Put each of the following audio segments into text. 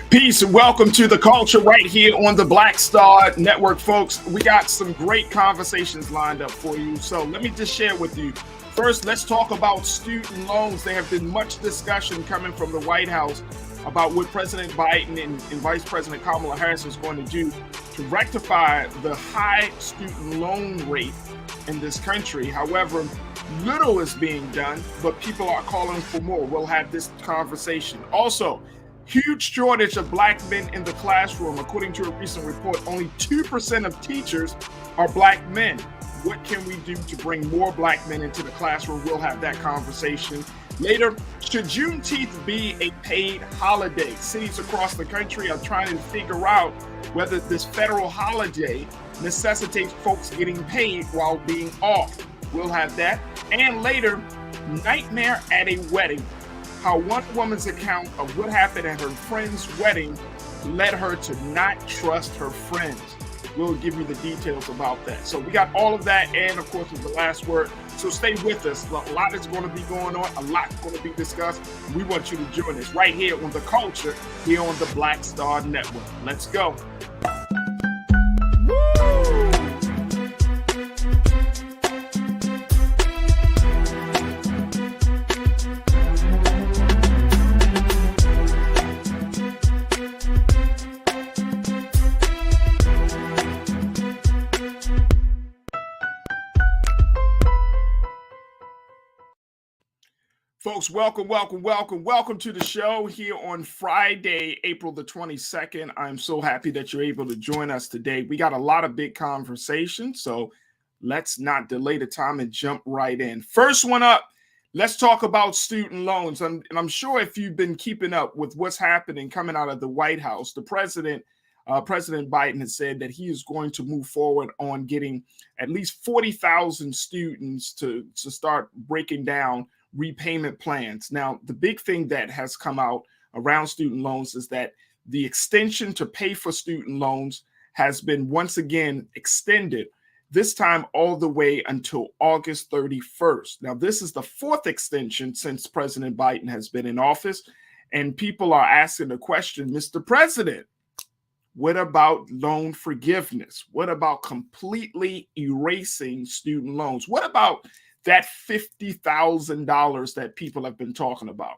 Peace and welcome to the culture right here on the Black Star Network, folks. We got some great conversations lined up for you. So let me just share with you. First, let's talk about student loans. There have been much discussion coming from the White House about what President Biden and Vice President Kamala Harris is going to do to rectify the high student loan rate in this country. However, little is being done, but people are calling for more. We'll have this conversation. Also, huge shortage of black men in the classroom. According to a recent report, only 2% of teachers are black men. What can we do to bring more black men into the classroom? We'll have that conversation later. Should Juneteeth be a paid holiday? Cities across the country are trying to figure out whether this federal holiday necessitates folks getting paid while being off. We'll have that. And later, nightmare at a wedding. How one woman's account of what happened at her friend's wedding led her to not trust her friends. We'll give you the details about that. So we got all of that, and of course, with the last word. So stay with us. A lot is going to be going on. A lot going to be discussed. We want you to join us right here on The Culture, here on the Black Star Network. Let's go. Folks, welcome to the show here on Friday, April the 22nd. I'm so happy that you're able to join us today. We got a lot of big conversations, so let's not delay the time and jump right in. First one up, let's talk about student loans. And I'm sure if you've been keeping up with what's happening coming out of the White House, the President Biden has said that he is going to move forward on getting at least 40,000 students to start breaking down repayment plans. Now, the big thing that has come out around student loans is that the extension to pay for student loans has been once again extended, this time all the way until August 31st. Now, this is the fourth extension since President Biden has been in office, and people are asking the question, Mr. President, what about loan forgiveness? What about completely erasing student loans? What about that $50,000 that people have been talking about?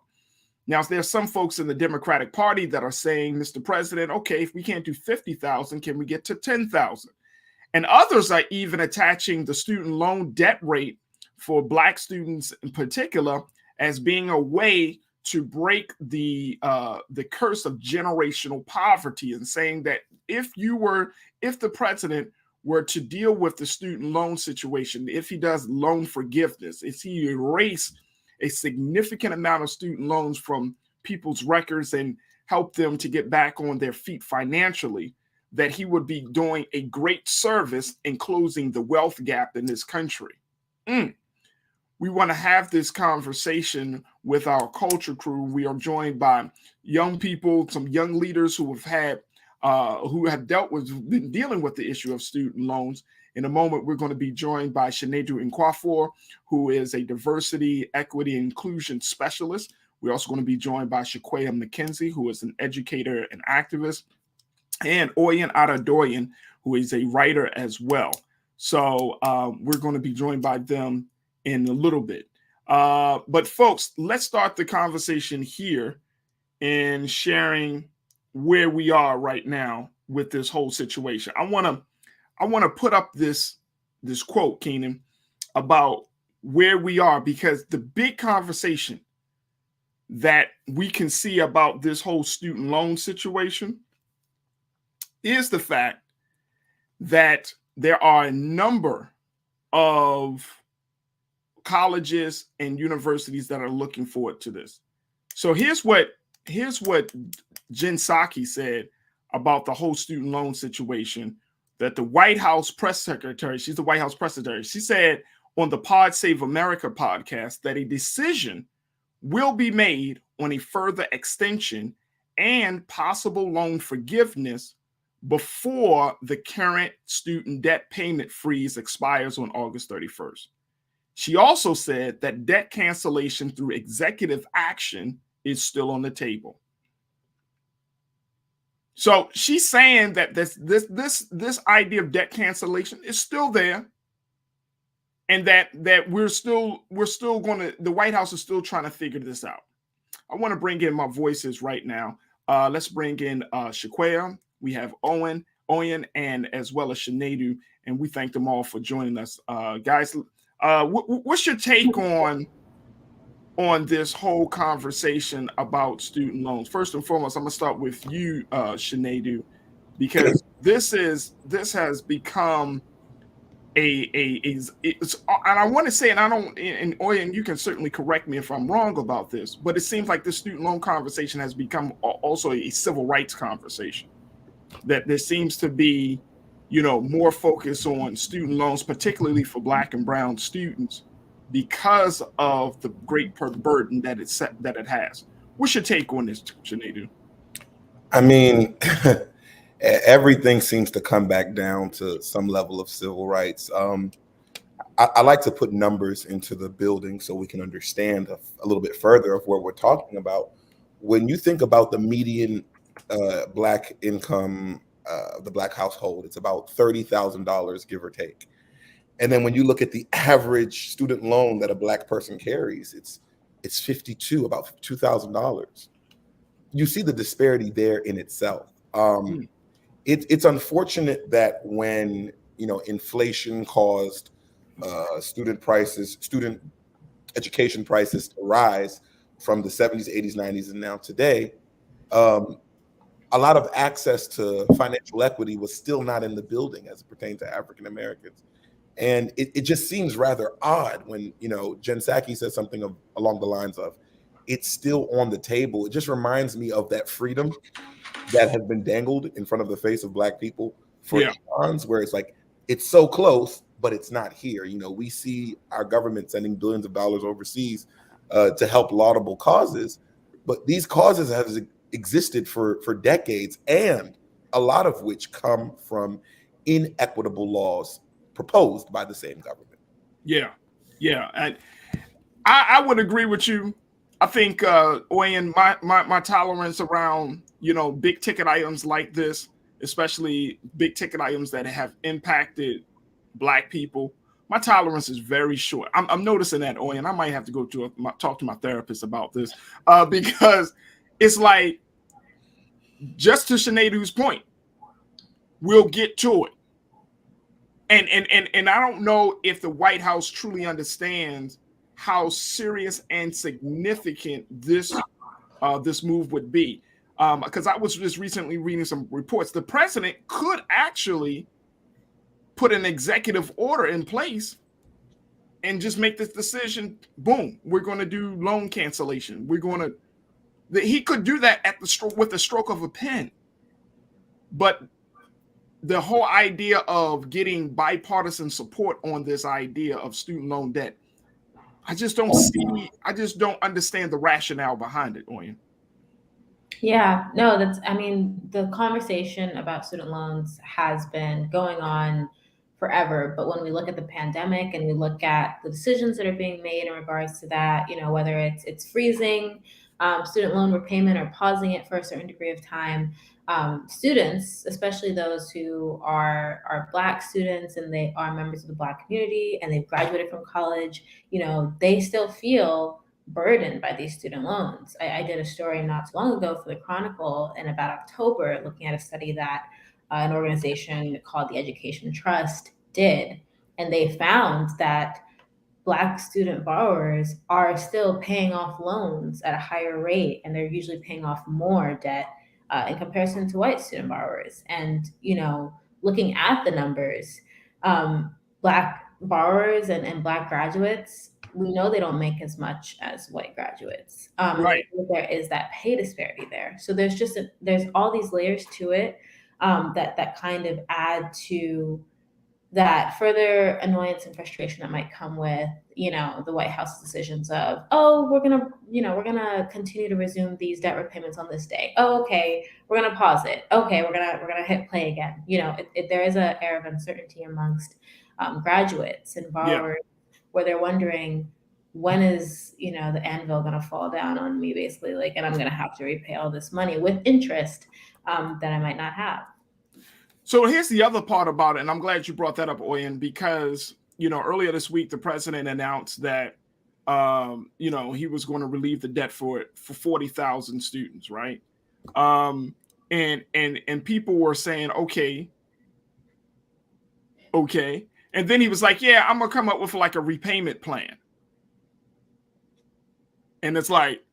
Now, there's some folks in the Democratic Party that are saying, Mr. President, okay, if we can't do 50,000, can we get to 10,000? And others are even attaching the student loan debt rate for Black students in particular as being a way to break the curse of generational poverty, and saying that if the president were to deal with the student loan situation, if he does loan forgiveness, if he erase a significant amount of student loans from people's records and help them to get back on their feet financially, that he would be doing a great service in closing the wealth gap in this country. We want to have this conversation with our culture crew. We are joined by young people, some young leaders who have been dealing with the issue of student loans. In a moment, we're going to be joined by Juneteeth Nkwafor, who is a diversity, equity, and inclusion specialist. We're also going to be joined by Shaquaya McKenzie, who is an educator and activist, and Oyen Adedoyin, who is a writer as well. So we're going to be joined by them in a little bit. But folks, let's start the conversation here in sharing where we are right now with this whole situation. I want to put up this quote, Keenan, about where we are, because the big conversation that we can see about this whole student loan situation is the fact that there are a number of colleges and universities that are looking forward to this. So here's what Jen Psaki said about the whole student loan situation, that the White House press secretary, she's the White House press secretary, she said on the Pod Save America podcast that a decision will be made on a further extension and possible loan forgiveness before the current student debt payment freeze expires on August 31st. She also said that debt cancellation through executive action is still on the table. So she's saying that this idea of debt cancellation is still there, and that we're still going to, the White House is still trying to figure this out. I want to bring in my voices right now. Let's bring in Shaquaya. We have Owen, and as well as Juneteeth, and we thank them all for joining us, guys. What's your take on this whole conversation about student loans? First and foremost, I'm gonna start with you, Juneteeth, because this has become it's, and I want to say, and I don't, and Oyen, you can certainly correct me if I'm wrong about this, but it seems like the student loan conversation has become also a civil rights conversation. That there seems to be, more focus on student loans, particularly for Black and Brown students, because of the great burden that it has. What's your take on this, Juneteeth? I mean, everything seems to come back down to some level of civil rights. I like to put numbers into the building so we can understand a little bit further of what we're talking about. When you think about the median Black income, the Black household, it's about $30,000, give or take. And then when you look at the average student loan that a Black person carries, it's about $2,000. You see the disparity there in itself. It's unfortunate that when inflation caused student education prices to rise from the 70s, 80s, 90s, and now today, a lot of access to financial equity was still not in the building as it pertained to African Americans. And it just seems rather odd when, Jen Psaki says something along the lines of, it's still on the table. It just reminds me of that freedom that has been dangled in front of the face of Black people for eons, where it's like, it's so close, but it's not here. We see our government sending billions of dollars overseas to help laudable causes, but these causes have existed for decades, and a lot of which come from inequitable laws proposed by the same government. Yeah. I would agree with you. I think, Oyen, my tolerance around, big ticket items like this, especially big ticket items that have impacted Black people, my tolerance is very short. I'm noticing that, Oyen. I might have to go talk to my therapist about this, because it's like, just to Juneteeth's point, we'll get to it. And I don't know if the White House truly understands how serious and significant this move would be. Because I was just recently reading some reports. The president could actually put an executive order in place and just make this decision. Boom, we're going to do loan cancellation. He could do that with the stroke of a pen. But the whole idea of getting bipartisan support on this idea of student loan debt, I just don't understand the rationale behind it, Oyen. Yeah, no, the conversation about student loans has been going on forever. But when we look at the pandemic and we look at the decisions that are being made in regards to that, whether it's freezing student loan repayment or pausing it for a certain degree of time, students, especially those who are Black students and they are members of the Black community and they've graduated from college, they still feel burdened by these student loans. I did a story not too long ago for the Chronicle in about October, looking at a study that an organization called the Education Trust did, and they found that Black student borrowers are still paying off loans at a higher rate, and they're usually paying off more debt in comparison to white student borrowers. And looking at the numbers, Black borrowers and Black graduates, we know they don't make as much as white graduates. Right. There is that pay disparity there. So there's all these layers to it that kind of add to that further annoyance and frustration that might come with, the White House decisions of, we're gonna continue to resume these debt repayments on this day. Oh, okay, we're gonna pause it. Okay, we're gonna hit play again. There is an air of uncertainty amongst graduates and borrowers, where they're wondering, when is the anvil going to fall down on me, basically, like, and I'm going to have to repay all this money with interest that I might not have. So here's the other part about it, and I'm glad you brought that up, Oyen, because earlier this week the president announced that he was going to relieve the debt for 40,000 students, right? And people were saying, okay, and then he was like, yeah, I'm gonna come up with like a repayment plan, and it's like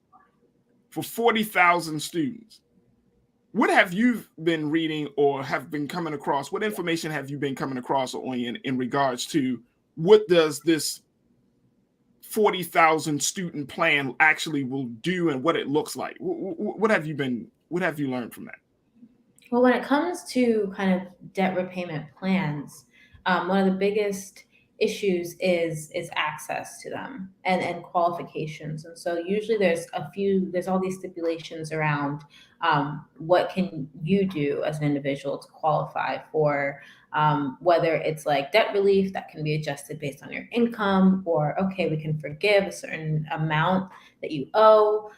for 40,000 students. What have you been reading or have been coming across? What information have you been coming across in regards to what does this 40,000 student plan actually will do and what it looks like? What have you learned from that? Well, when it comes to kind of debt repayment plans, one of the biggest issues is access to them and qualifications. And so usually there's all these stipulations around what can you do as an individual to qualify for, whether it's like debt relief that can be adjusted based on your income, or okay, we can forgive a certain amount that you owe.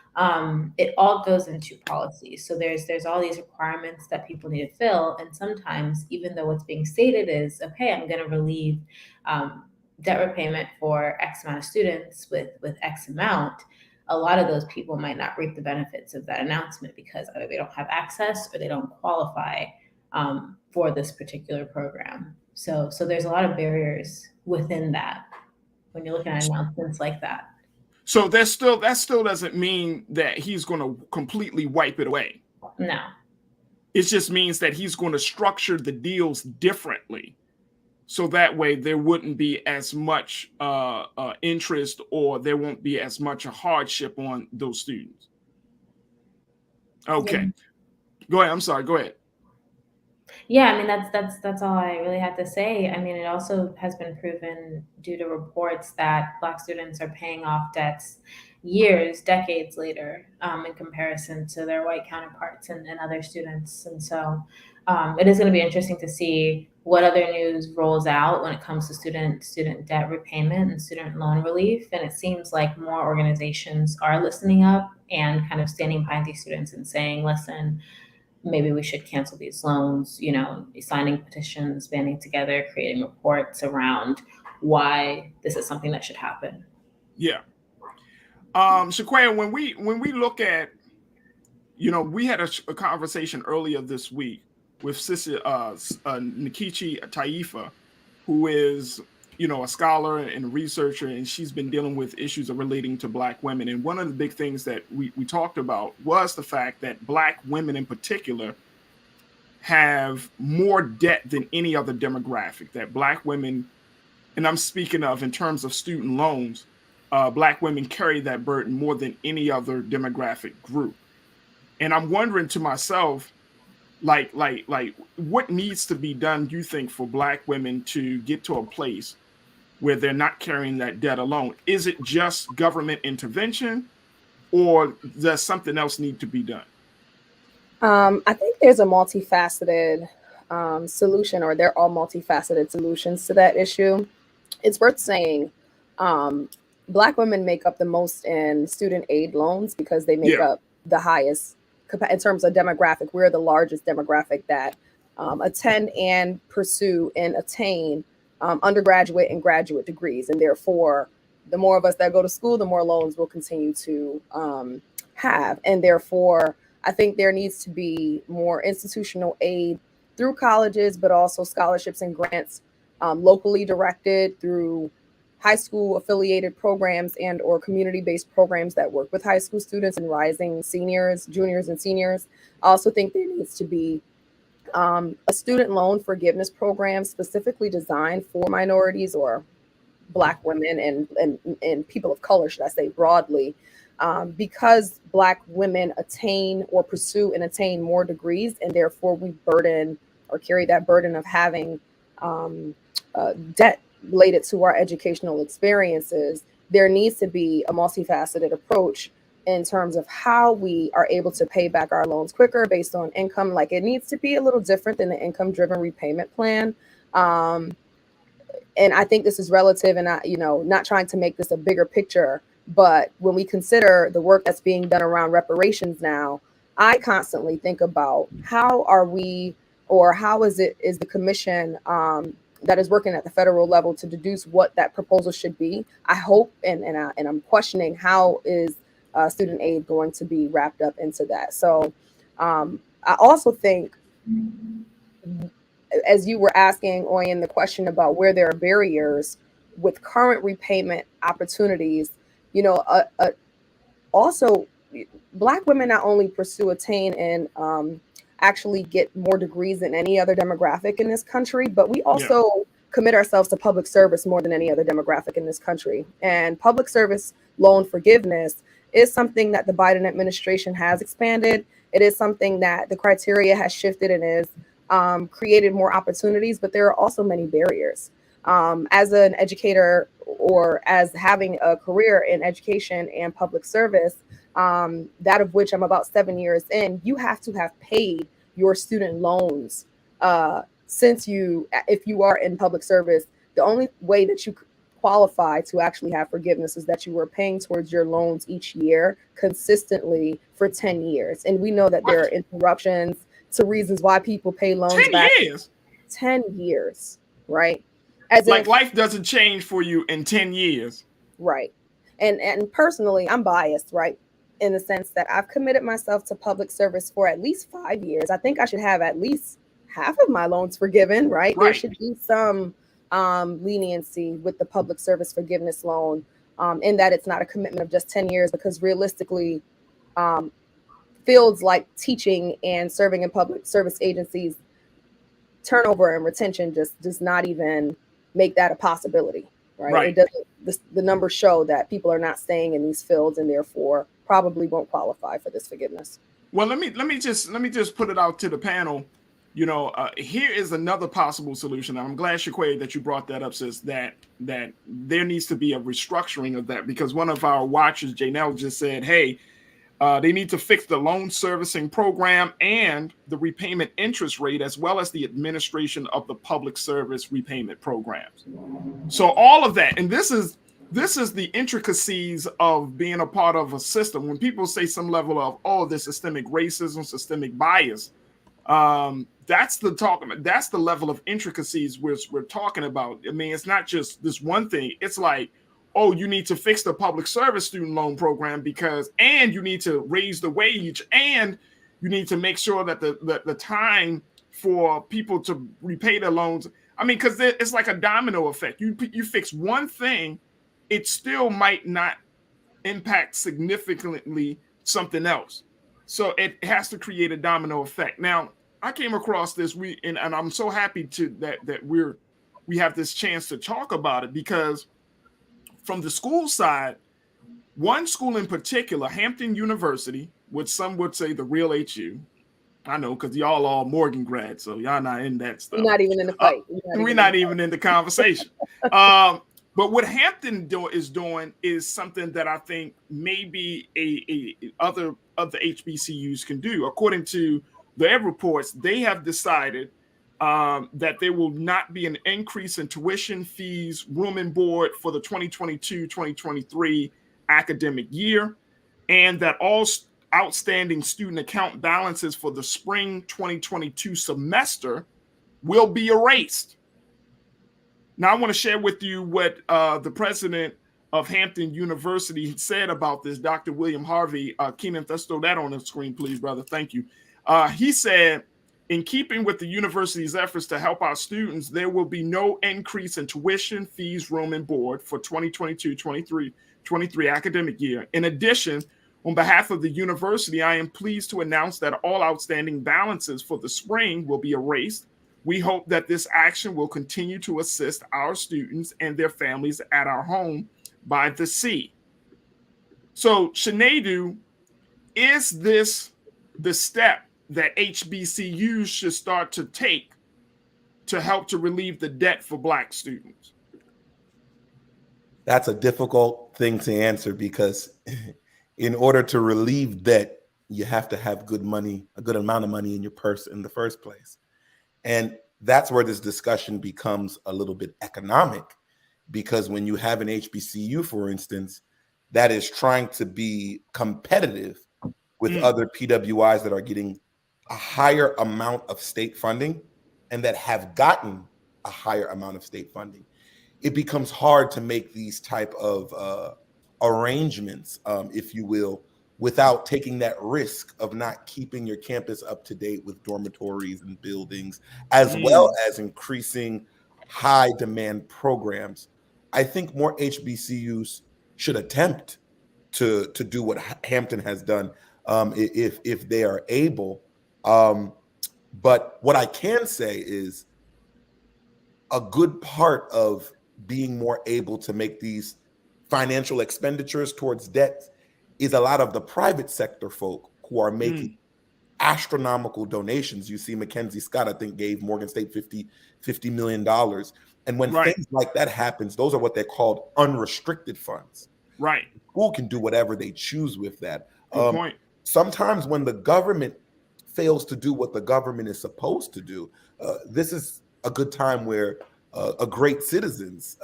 It all goes into policies. So there's all these requirements that people need to fill, and sometimes even though what's being stated is okay, I'm going to relieve debt repayment for X amount of students with X amount, a lot of those people might not reap the benefits of that announcement because either they don't have access or they don't qualify for this particular program. So there's a lot of barriers within that when you're looking at announcements like that. So that still doesn't mean that he's going to completely wipe it away. No. It just means that he's going to structure the deals differently, so that way there wouldn't be as much interest, or there won't be as much a hardship on those students. Okay. Yeah. Go ahead. I'm sorry. Go ahead. Yeah, I mean, that's all I really have to say. I mean, it also has been proven due to reports that Black students are paying off debts decades later, in comparison to their white counterparts and other students. And so it is going to be interesting to see what other news rolls out when it comes to student debt repayment and student loan relief. And it seems like more organizations are listening up and kind of standing behind these students and saying, listen, maybe we should cancel these loans, signing petitions, banding together, creating reports around why this is something that should happen. Yeah. Shaquaya, when we look at, we had a conversation earlier this week with Sister Nkechi Taifa, who is, a scholar and a researcher, and she's been dealing with issues relating to Black women. And one of the big things that we talked about was the fact that Black women in particular have more debt than any other demographic, that Black women, and I'm speaking of in terms of student loans, Black women carry that burden more than any other demographic group. And I'm wondering to myself, like what needs to be done, do you think, for Black women to get to a place where they're not carrying that debt alone? Is it just government intervention, or does something else need to be done? I think there's a multifaceted solution, or there are multifaceted solutions to that issue. It's worth saying Black women make up the most in student aid loans because they make up the highest in terms of demographic. We're the largest demographic that attend and pursue and attain undergraduate and graduate degrees. And therefore, the more of us that go to school, the more loans we'll continue to have. And therefore, I think there needs to be more institutional aid through colleges, but also scholarships and grants locally directed through high school affiliated programs and or community-based programs that work with high school students and rising seniors, juniors, and seniors. I also think there needs to be a student loan forgiveness program specifically designed for minorities or Black women and people of color, should I say broadly, because Black women attain or pursue and attain more degrees, and therefore we burden or carry that burden of having debt related to our educational experiences. There needs to be a multifaceted approach in terms of how we are able to pay back our loans quicker based on income. Like, it needs to be a little different than the income-driven repayment plan. And I think this is relative, and not trying to make this a bigger picture, But when we consider the work that's being done around reparations now, I constantly think about how are we, or how is the commission that is working at the federal level to deduce what that proposal should be. I hope, and I'm questioning how is student aid going to be wrapped up into that. So I also think, as you were asking, Oyen, the question about where there are barriers with current repayment opportunities, you know, also Black women not only pursue, attain, and actually get more degrees than any other demographic in this country, but we also commit ourselves to public service more than any other demographic in this country. And public service loan forgiveness is something that the Biden administration has expanded. It is something that the criteria has shifted and is created more opportunities, but there are also many barriers. As an educator, or as having a career in education and public service, that of which I'm about 7 years in, you have to have paid your student loans if you are in public service. The only way that you qualify to actually have forgiveness is that you were paying towards your loans each year consistently for 10 years. And we know that there are interruptions to reasons why people pay loans 10 back. years? 10 years, right? As like life doesn't change for you in 10 years. Right. And personally, I'm biased, right? In the sense that I've committed myself to public service for at least 5 years. I think I should have at least half of my loans forgiven, right? There should be some leniency with the public service forgiveness loan, in that it's not a commitment of just 10 years, because realistically, fields like teaching and serving in public service agencies, turnover and retention just does not even make that a possibility, right? It doesn't. The numbers show that people are not staying in these fields, and therefore probably won't qualify for this forgiveness. Well, let me just put it out to the panel. You know, here is another possible solution. I'm glad, Shaquay, that you brought that up, sis, that there needs to be a restructuring of that, because one of our watchers, Janelle, just said, hey, they need to fix the loan servicing program and the repayment interest rate, as well as the administration of the public service repayment programs. So all of that, and this is the intricacies of being a part of a system. When people say some level of, oh, there's systemic racism, systemic bias, that's the level of intricacies we're talking about. I mean, it's not just this one thing. It's like, oh, you need to fix the public service student loan program and you need to raise the wage, and you need to make sure that the time for people to repay their loans. I mean, because it's like a domino effect. You fix one thing, it still might not impact significantly something else. So it has to create a domino effect. Now, I came across this and I'm so happy that we have this chance to talk about it, because from the school side, one school in particular, Hampton University, which some would say the real HU. I know, because y'all all Morgan grads, so y'all not in that stuff. We're not even in the fight. We're not even in the conversation. But what Hampton is doing is something that I think maybe other HBCUs can do. According to their reports, they have decided that there will not be an increase in tuition, fees, room and board for the 2022-2023 academic year, and that all outstanding student account balances for the spring 2022 semester will be erased. Now, I want to share with you what the president of Hampton University said about this, Dr. William Harvey. Keenan, let's throw that on the screen, please, brother. Thank you. He said, in keeping with the university's efforts to help our students, there will be no increase in tuition, fees, room, and board for 2022-23 academic year. In addition, on behalf of the university, I am pleased to announce that all outstanding balances for the spring will be erased. We hope that this action will continue to assist our students and their families at our home by the sea. So, Sinedu, is this the step that HBCUs should start to take to help to relieve the debt for Black students? That's a difficult thing to answer, because in order to relieve debt, you have to have good money, a good amount of money in your purse in the first place. And that's where this discussion becomes a little bit economic, because when you have an HBCU, for instance, that is trying to be competitive with Mm. other PWIs that are getting a higher amount of state funding and that have gotten a higher amount of state funding, it becomes hard to make these type of arrangements, if you will, without taking that risk of not keeping your campus up to date with dormitories and buildings, as well as increasing high demand programs. I think more HBCUs should attempt to do what Hampton has done, if they are able. But what I can say is a good part of being more able to make these financial expenditures towards debt is a lot of the private sector folk who are making astronomical donations. You see Mackenzie Scott, I think, gave Morgan State $50 million. And when Right. things like that happens, those are what they're called unrestricted funds. Right. The school can do whatever they choose with that. Good point. Sometimes when the government fails to do what the government is supposed to do, this is a good time where a great citizens,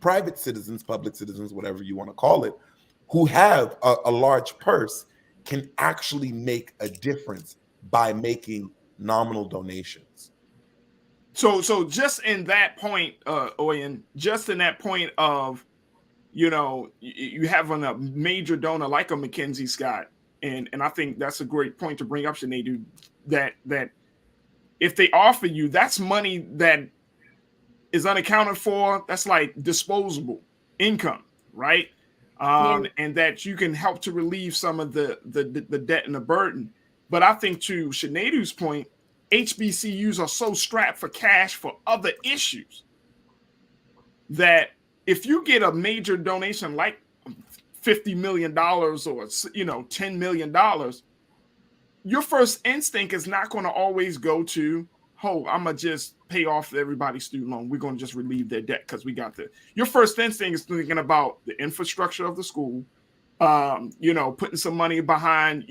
private citizens, public citizens, whatever you want to call it, who have a large purse can actually make a difference by making nominal donations. So just in that point, Oyen, just in that point of, you having a major donor like a Mackenzie Scott, and I think that's a great point to bring up, Sinead, that if they offer you, that's money that is unaccounted for. That's like disposable income, right? And that you can help to relieve some of the debt and the burden. But I think, to Sinead's point, HBCUs are so strapped for cash for other issues that if you get a major donation like $50 million or $10 million, your first instinct is not going to always go to, oh, I'm going to just pay off everybody's student loan. We're going to just relieve their debt because we got the. Your first instinct is thinking about the infrastructure of the school, putting some money behind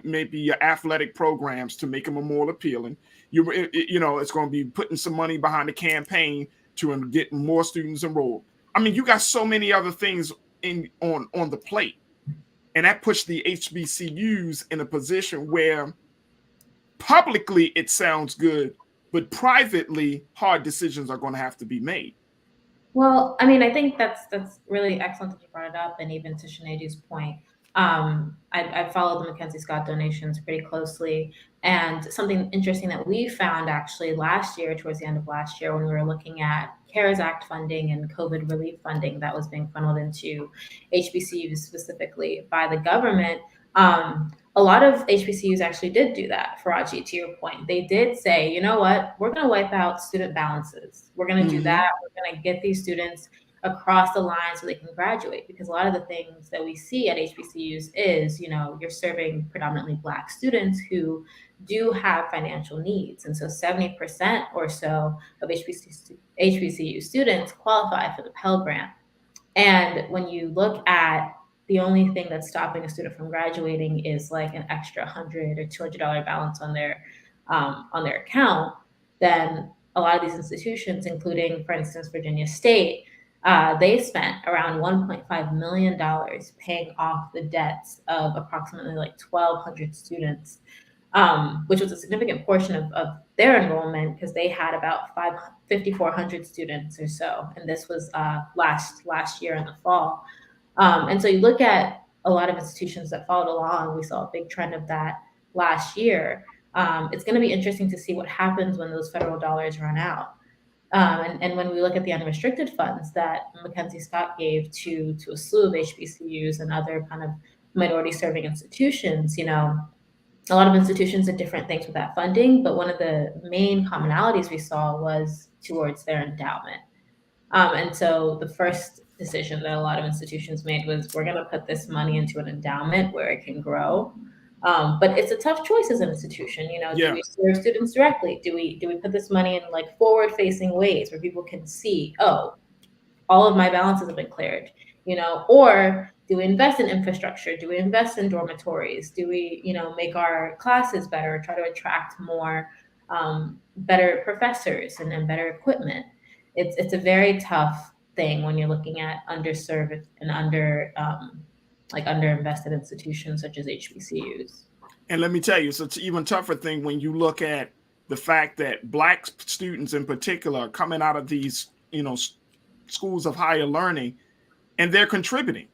maybe your athletic programs to make them more appealing. It's going to be putting some money behind the campaign to get more students enrolled. I mean, you got so many other things on the plate, and that puts the HBCUs in a position where publicly it sounds good, but privately hard decisions are going to have to be made. Well, I mean, I think that's really excellent that you brought it up, and even to Sinead's point, I followed the Mackenzie Scott donations pretty closely, and something interesting that we found actually last year, towards the end of last year, when we were looking at CARES Act funding and COVID relief funding that was being funneled into HBCUs specifically by the government, a lot of HBCUs actually did do that. Farajii, to your point, they did say, you know what, we're going to wipe out student balances. We're going to do that. We're going to get these students across the line so they can graduate, because a lot of the things that we see at HBCUs is, you're serving predominantly Black students who do have financial needs. And so 70% or so of HBCU students qualify for the Pell Grant. And when you look at the only thing that's stopping a student from graduating is like an extra $100 or $200 balance on their account, then a lot of these institutions, including, for instance, Virginia State, they spent around $1.5 million paying off the debts of approximately like 1,200 students, which was a significant portion of their enrollment, because they had about 5,400 students or so, and this was last year in the fall. And so you look at a lot of institutions that followed along. We saw a big trend of that last year. It's going to be interesting to see what happens when those federal dollars run out. And when we look at the unrestricted funds that Mackenzie Scott gave to a slew of HBCUs and other kind of minority serving institutions, a lot of institutions did different things with that funding, but one of the main commonalities we saw was towards their endowment. And so the first decision that a lot of institutions made was, we're going to put this money into an endowment where it can grow. But it's a tough choice as an institution. Do we serve students directly? Do we put this money in like forward-facing ways where people can see, oh, all of my balances have been cleared, or do we invest in infrastructure? Do we invest in dormitories? Do we, make our classes better, try to attract more better professors and better equipment? It's a very tough thing when you're looking at underserved and underinvested institutions such as HBCUs. And let me tell you, so it's an even tougher thing when you look at the fact that Black students in particular are coming out of these, schools of higher learning, and they're contributing.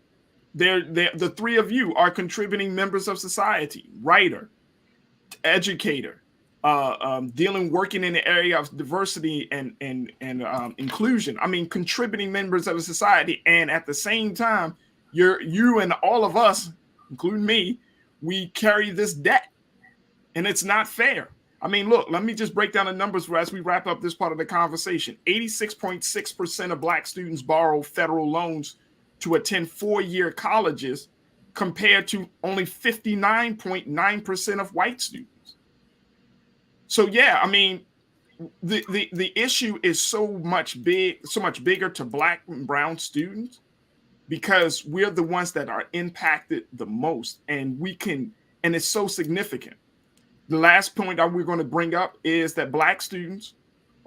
The three of you are contributing members of society: writer, educator, working in the area of diversity and inclusion. I mean, contributing members of society, and at the same time, you and all of us, including me, we carry this debt, and it's not fair. I mean, look, let me just break down the numbers as we wrap up this part of the conversation. 86.6% of Black students borrow federal loans to attend 4-year colleges, compared to only 59.9% of white students. So yeah, I mean, the issue is so much bigger to Black and brown students, because we're the ones that are impacted the most, and it's so significant. The last point that we're going to bring up is that Black students,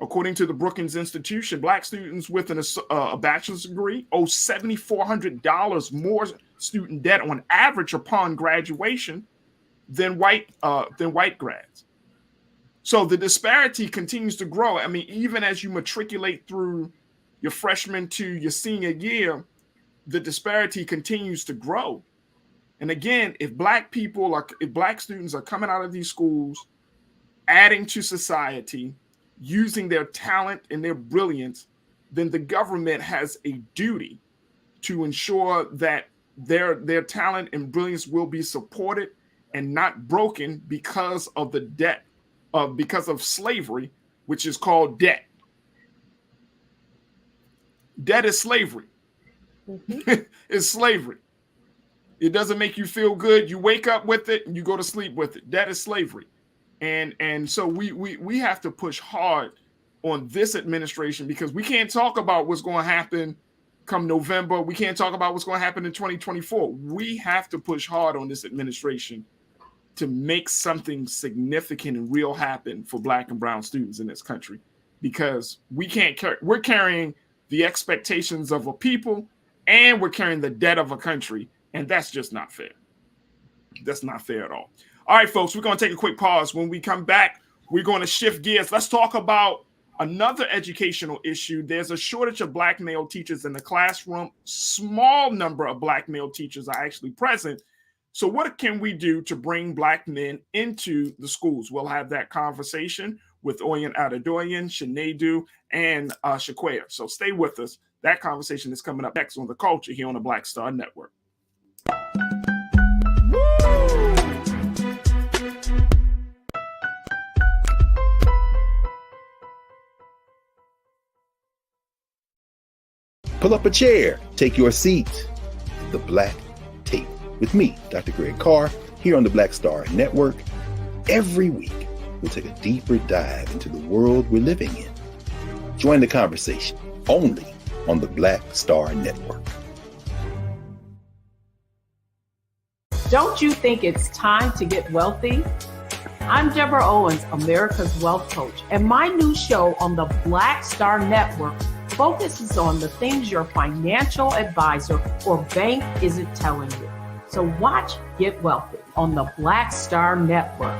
according to the Brookings Institution, Black students with a bachelor's degree owe $7,400 more student debt on average upon graduation than white grads. So the disparity continues to grow. I mean, even as you matriculate through your freshman to your senior year, the disparity continues to grow. And again, if Black students are coming out of these schools, adding to society, using their talent and their brilliance, then the government has a duty to ensure that their talent and brilliance will be supported and not broken because of the debt, because of slavery, which is called debt. Debt is slavery. Mm-hmm. It's slavery. It doesn't make you feel good. You wake up with it and you go to sleep with it. That is slavery. And so we have to push hard on this administration, because we can't talk about what's going to happen come November. We can't talk about what's going to happen in 2024. We have to push hard on this administration to make something significant and real happen for Black and brown students in this country, because we're carrying the expectations of a people, and we're carrying the debt of a country. And that's just not fair. That's not fair at all. All right, folks, we're going to take a quick pause. When we come back, we're going to shift gears. Let's talk about another educational issue. There's a shortage of Black male teachers in the classroom. Small number of Black male teachers are actually present. So what can we do to bring Black men into the schools? We'll have that conversation with Oyin Adedoyin, Shinedu, and Shaquaya. So stay with us. That conversation is coming up next on The Culture here on the Black Star Network. Pull up a chair, take your seat. The Black Tape with me, Dr. Greg Carr, here on the Black Star Network. Every week, we'll take a deeper dive into the world we're living in. Join the conversation only on the Black Star Network. Don't you think it's time to get wealthy? I'm Deborah Owens, America's Wealth Coach, and my new show on the Black Star Network focuses on the things your financial advisor or bank isn't telling you. So watch Get Wealthy on the Black Star Network.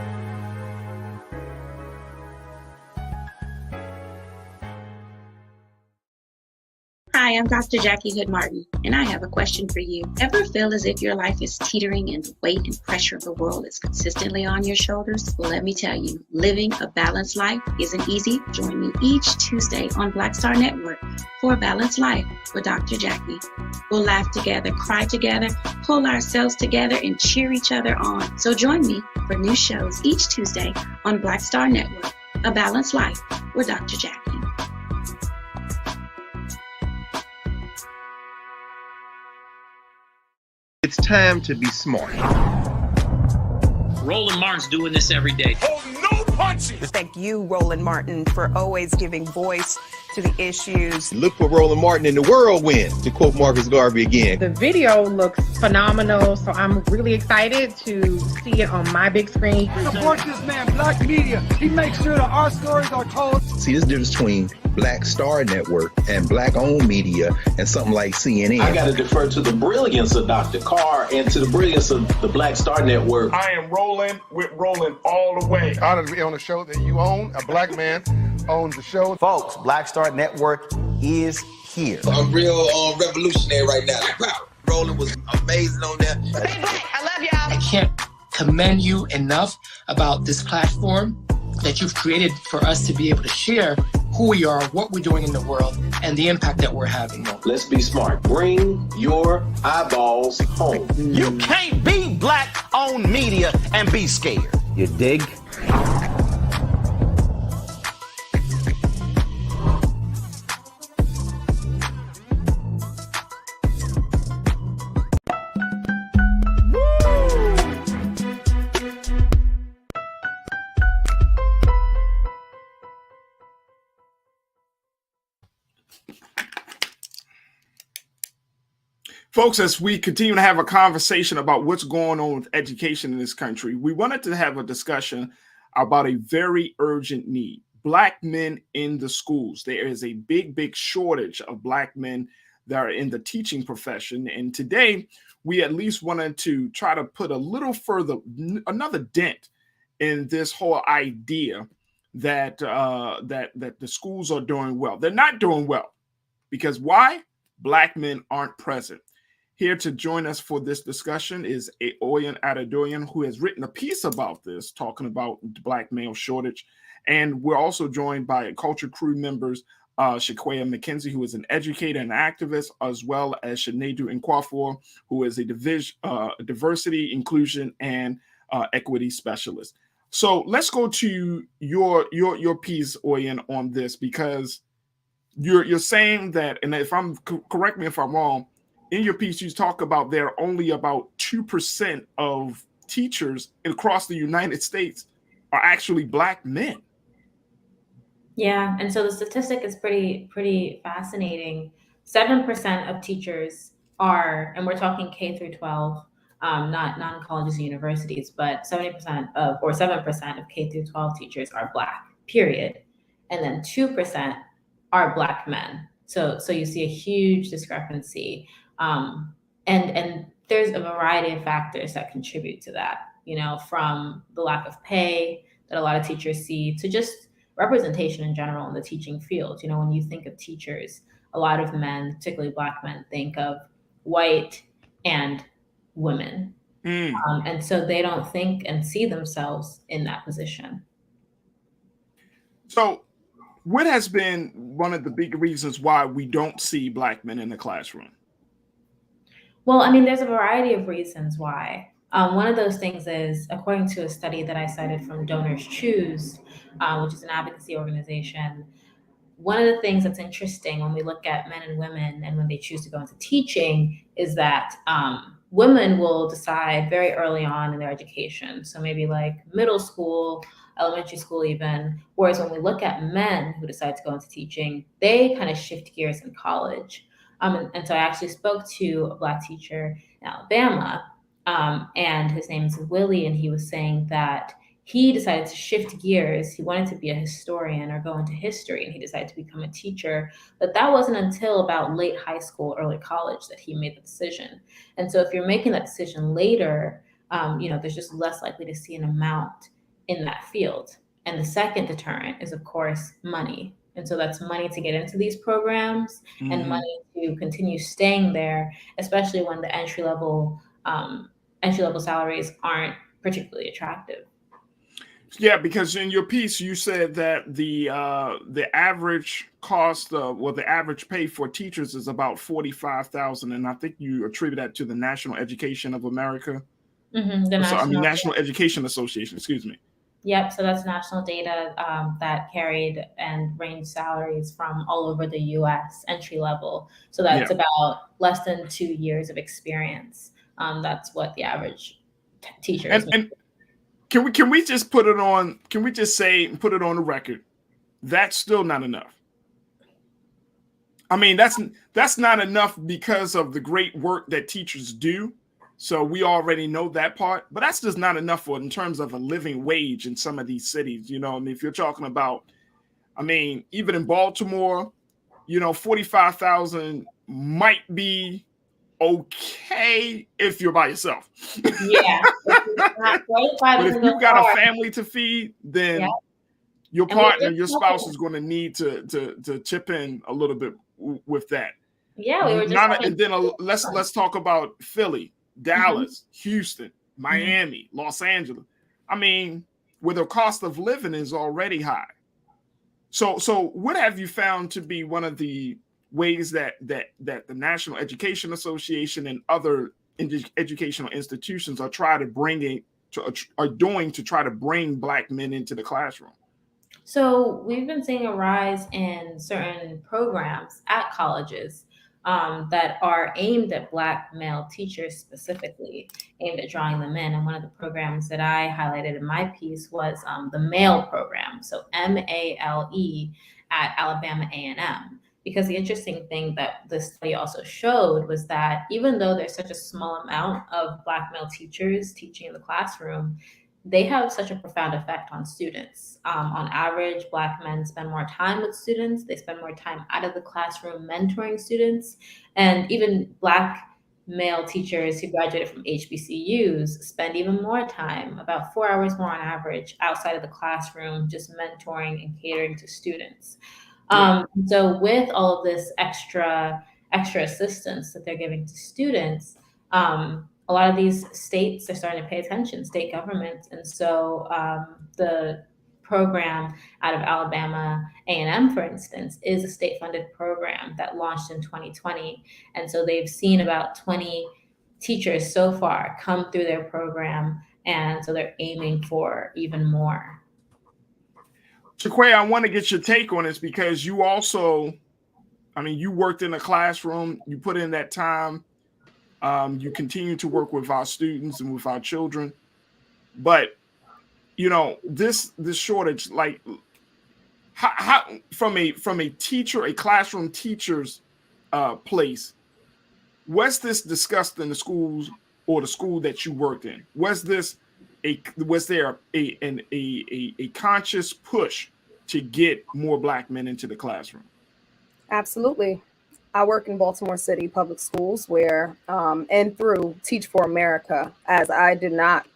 Hi, I'm Dr. Jackie Hood Martin, and I have a question for you. Ever feel as if your life is teetering and the weight and pressure of the world is consistently on your shoulders? Well, let me tell you, living a balanced life isn't easy. Join me each Tuesday on Black Star Network for A Balanced Life with Dr. Jackie. We'll laugh together, cry together, pull ourselves together, and cheer each other on. So join me for new shows each Tuesday on Black Star Network, A Balanced Life with Dr. Jackie. It's time to be smart. Roland Martin's doing this every day. Oh, no punches! Thank you, Roland Martin, for always giving voice to the issues. Look for Roland Martin in the whirlwind, to quote Marcus Garvey again. The video looks phenomenal, so I'm really excited to see it on my big screen. Support this man, Black Media. He makes sure that our stories are told. See, this difference between Black Star Network and Black-owned media and something like CNN. I got to defer to the brilliance of Dr. Carr and to the brilliance of the Black Star Network. I am rolling with Rolling all the way. Honored to be on a show that you own. A black man owns the show. Folks, Black Star Network is here. I'm real revolutionary right now. Rolling was amazing on there. Stay black. I love y'all. I can't commend you enough about this platform that you've created for us to be able to share who we are, what we're doing in the world, and the impact that we're having. Let's be smart. Bring your eyeballs home. You can't be Black-owned media and be scared. You dig? Folks, as we continue to have a conversation about what's going on with education in this country, we wanted to have a discussion about a very urgent need. Black men in the schools. There is a big shortage of Black men that are in the teaching profession. And today, we at least wanted to try to put a little further, another dent in this whole idea that that the schools are doing well. They're not doing well. Because why? Black men aren't present. Here to join us for this discussion is Oyen Adedoyin, who has written a piece about this, talking about the Black male shortage. And we're also joined by culture crew members, Shaquaya McKenzie, who is an educator and activist, as well as Shanedu Nkwafor, who is a diversity, inclusion, and equity specialist. So let's go to your piece, Oyen, on this, because you're saying that, and if I'm correct me if I'm wrong, in your piece, you talk about there are only about 2% of teachers across the United States are actually Black men. Yeah, and so the statistic is pretty fascinating. 7% of teachers are, and we're talking K through 12, not non-colleges and universities, but 7% of K through 12 teachers are Black, period. And then 2% are Black men. So you see a huge discrepancy. And there's a variety of factors that contribute to that, from the lack of pay that a lot of teachers see to just representation in general in the teaching field. When you think of teachers, a lot of men, particularly Black men, think of white and women. And so they don't think and see themselves in that position. So what has been one of the big reasons why we don't see Black men in the classroom? Well, I mean, there's a variety of reasons why. One of those things is, according to a study that I cited from Donors Choose, which is an advocacy organization, one of the things that's interesting when we look at men and women and when they choose to go into teaching is that women will decide very early on in their education. So maybe like middle school, elementary school even. Whereas when we look at men who decide to go into teaching, they kind of shift gears in college. And so I actually spoke to a Black teacher in Alabama, and his name is Willie, and he was saying that he decided to shift gears. He wanted to be a historian or go into history, and he decided to become a teacher. But that wasn't until about late high school, early college that he made the decision. And so if you're making that decision later, there's just less likely to see an amount in that field. And the second deterrent is, of course, money. And so that's money to get into these programs and money to continue staying there, especially when the entry level salaries aren't particularly attractive. Yeah, because in your piece you said that the average cost the average pay for teachers is about $45,000, and I think you attribute that to the National Education of America. National Education Association. Excuse me. Yep. So that's national data that carried and ranged salaries from all over the U.S. entry level. So that's about less than 2 years of experience. That's what the average teacher is. And can we just put it on? Can we just say put it on the record? That's still not enough. I mean, that's not enough because of the great work that teachers do. So we already know that part, but that's just not enough in terms of a living wage in some of these cities. I mean, if you're talking about I mean, even in Baltimore, 45,000 might be okay if you're by yourself. Yeah. But if you got a family to feed, then your partner, your spouse is going to need to chip in a little bit with that. Yeah, we were just and then let's talk about Philly, Dallas, Houston, Miami, Los Angeles. I mean, where the cost of living is already high. So what have you found to be one of the ways that the National Education Association and other educational institutions are trying to try to bring Black men into the classroom? So we've been seeing a rise in certain programs at colleges that are aimed at Black male teachers, specifically aimed at drawing them in. And one of the programs that I highlighted in my piece was the MALE program, so MALE at Alabama A&M. Because the interesting thing that the study also showed was that even though there's such a small amount of Black male teachers teaching in the classroom, they have such a profound effect on students. On average, Black men spend more time with students. They spend more time out of the classroom mentoring students. And even Black male teachers who graduated from HBCUs spend even more time, about 4 hours more on average, outside of the classroom, just mentoring and catering to students. So with all of this extra assistance that they're giving to students, a lot of these states are starting to pay attention, state governments. And so the program out of Alabama A&M, for instance, is a state-funded program that launched in 2020. And so they've seen about 20 teachers so far come through their program. And so they're aiming for even more. Chiquay, I want to get your take on this because you also, you worked in a classroom, you put in that time. You continue to work with our students and with our children, but this shortage, like how from a teacher, a classroom teacher's place, was this discussed in the schools or the school that you worked in? Was there a conscious push to get more Black men into the classroom? Absolutely. I work in Baltimore City Public Schools where, and through Teach for America, as I did not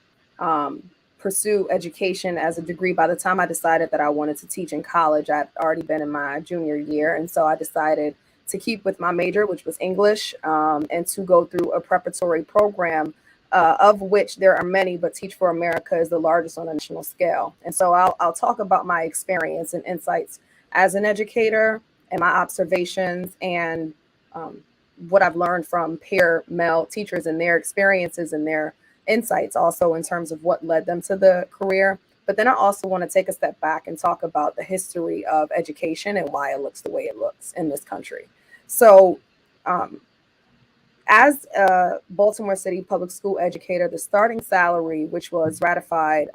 pursue education as a degree. By the time I decided that I wanted to teach in college, I'd already been in my junior year. And so I decided to keep with my major, which was English, and to go through a preparatory program, of which there are many, but Teach for America is the largest on a national scale. And so I'll talk about my experience and insights as an educator, and my observations and what I've learned from peer male teachers and their experiences and their insights also in terms of what led them to the career. But then I also want to take a step back and talk about the history of education and why it looks the way it looks in this country. So as a Baltimore City public school educator, the starting salary, which was ratified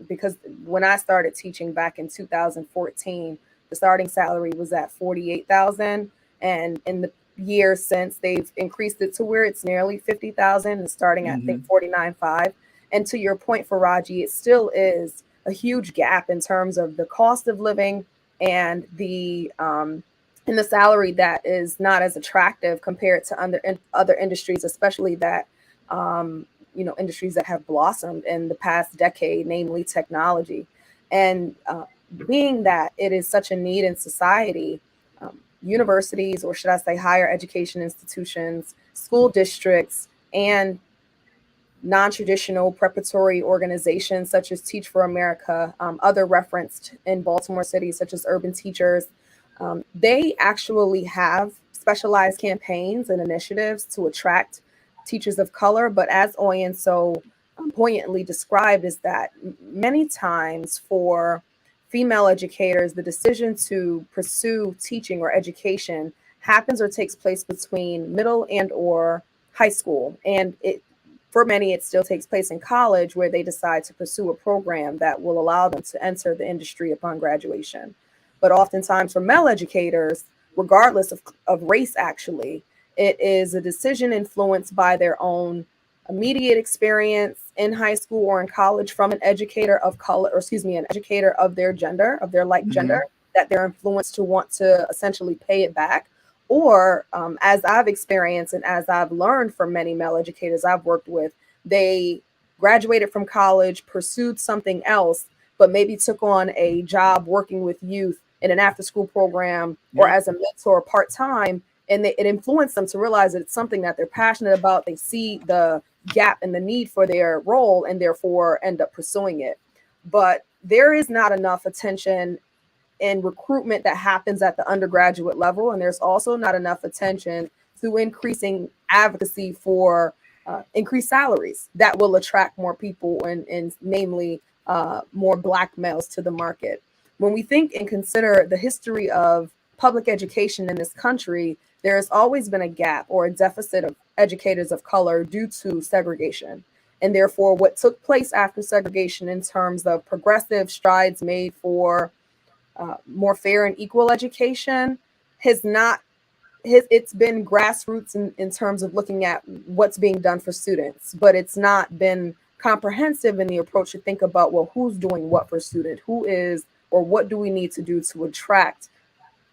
because when I started teaching back in 2014, the starting salary was at $48,000, and in the years since they've increased it to where it's nearly $50,000 and starting at I think $49,500. And to your point, Farajii, it still is a huge gap in terms of the cost of living and the salary that is not as attractive compared to other industries, especially that industries that have blossomed in the past decade, namely technology. And being that it is such a need in society, universities, or should I say higher education institutions, school districts, and non-traditional preparatory organizations such as Teach for America, other referenced in Baltimore City, such as Urban Teachers, they actually have specialized campaigns and initiatives to attract teachers of color. But as Oyen so poignantly described, is that many times for female educators, the decision to pursue teaching or education happens or takes place between middle and or high school. And for many, it still takes place in college, where they decide to pursue a program that will allow them to enter the industry upon graduation. But oftentimes for male educators, regardless of race, actually, it is a decision influenced by their own immediate experience in high school or in college from an educator of color, or excuse me, an educator of their gender, of their like gender, that they're influenced to want to essentially pay it back. Or as I've experienced and as I've learned from many male educators I've worked with, they graduated from college, pursued something else, but maybe took on a job working with youth in an after-school program or as a mentor part-time, and it influenced them to realize that it's something that they're passionate about. They see the gap and the need for their role and therefore end up pursuing it. But there is not enough attention and recruitment that happens at the undergraduate level. And there's also not enough attention to increasing advocacy for increased salaries that will attract more people and namely more Black males to the market. When we think and consider the history of public education in this country, there has always been a gap or a deficit of educators of color due to segregation. And therefore, what took place after segregation in terms of progressive strides made for more fair and equal education it's been grassroots in terms of looking at what's being done for students, but it's not been comprehensive in the approach to think about, well, who's doing what for student, who is, or what do we need to do to attract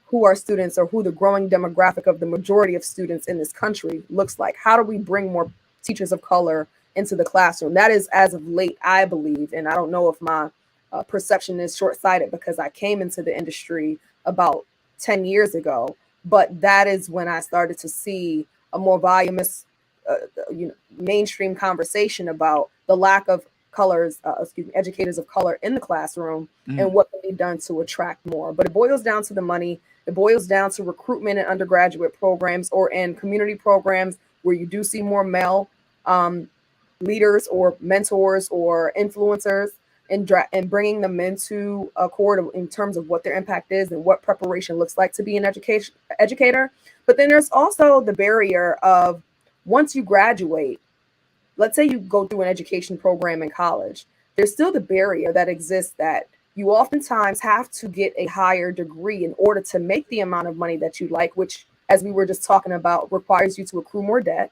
who our students or who the growing demographic of the majority of students in this country looks like. How do we bring more teachers of color into the classroom? That is, as of late, I believe, and I don't know if my perception is short-sighted because I came into the industry about 10 years ago, but that is when I started to see a more voluminous, mainstream conversation about the lack of educators of color in the classroom and what can be done to attract more. But it boils down to the money. It boils down to recruitment in undergraduate programs or in community programs where you do see more male leaders or mentors or influencers, and bringing them into a accord in terms of what their impact is and what preparation looks like to be an educator. But then there's also the barrier of once you graduate, let's say you go through an education program in college, there's still the barrier that exists that you oftentimes have to get a higher degree in order to make the amount of money that you like, which, as we were just talking about, requires you to accrue more debt.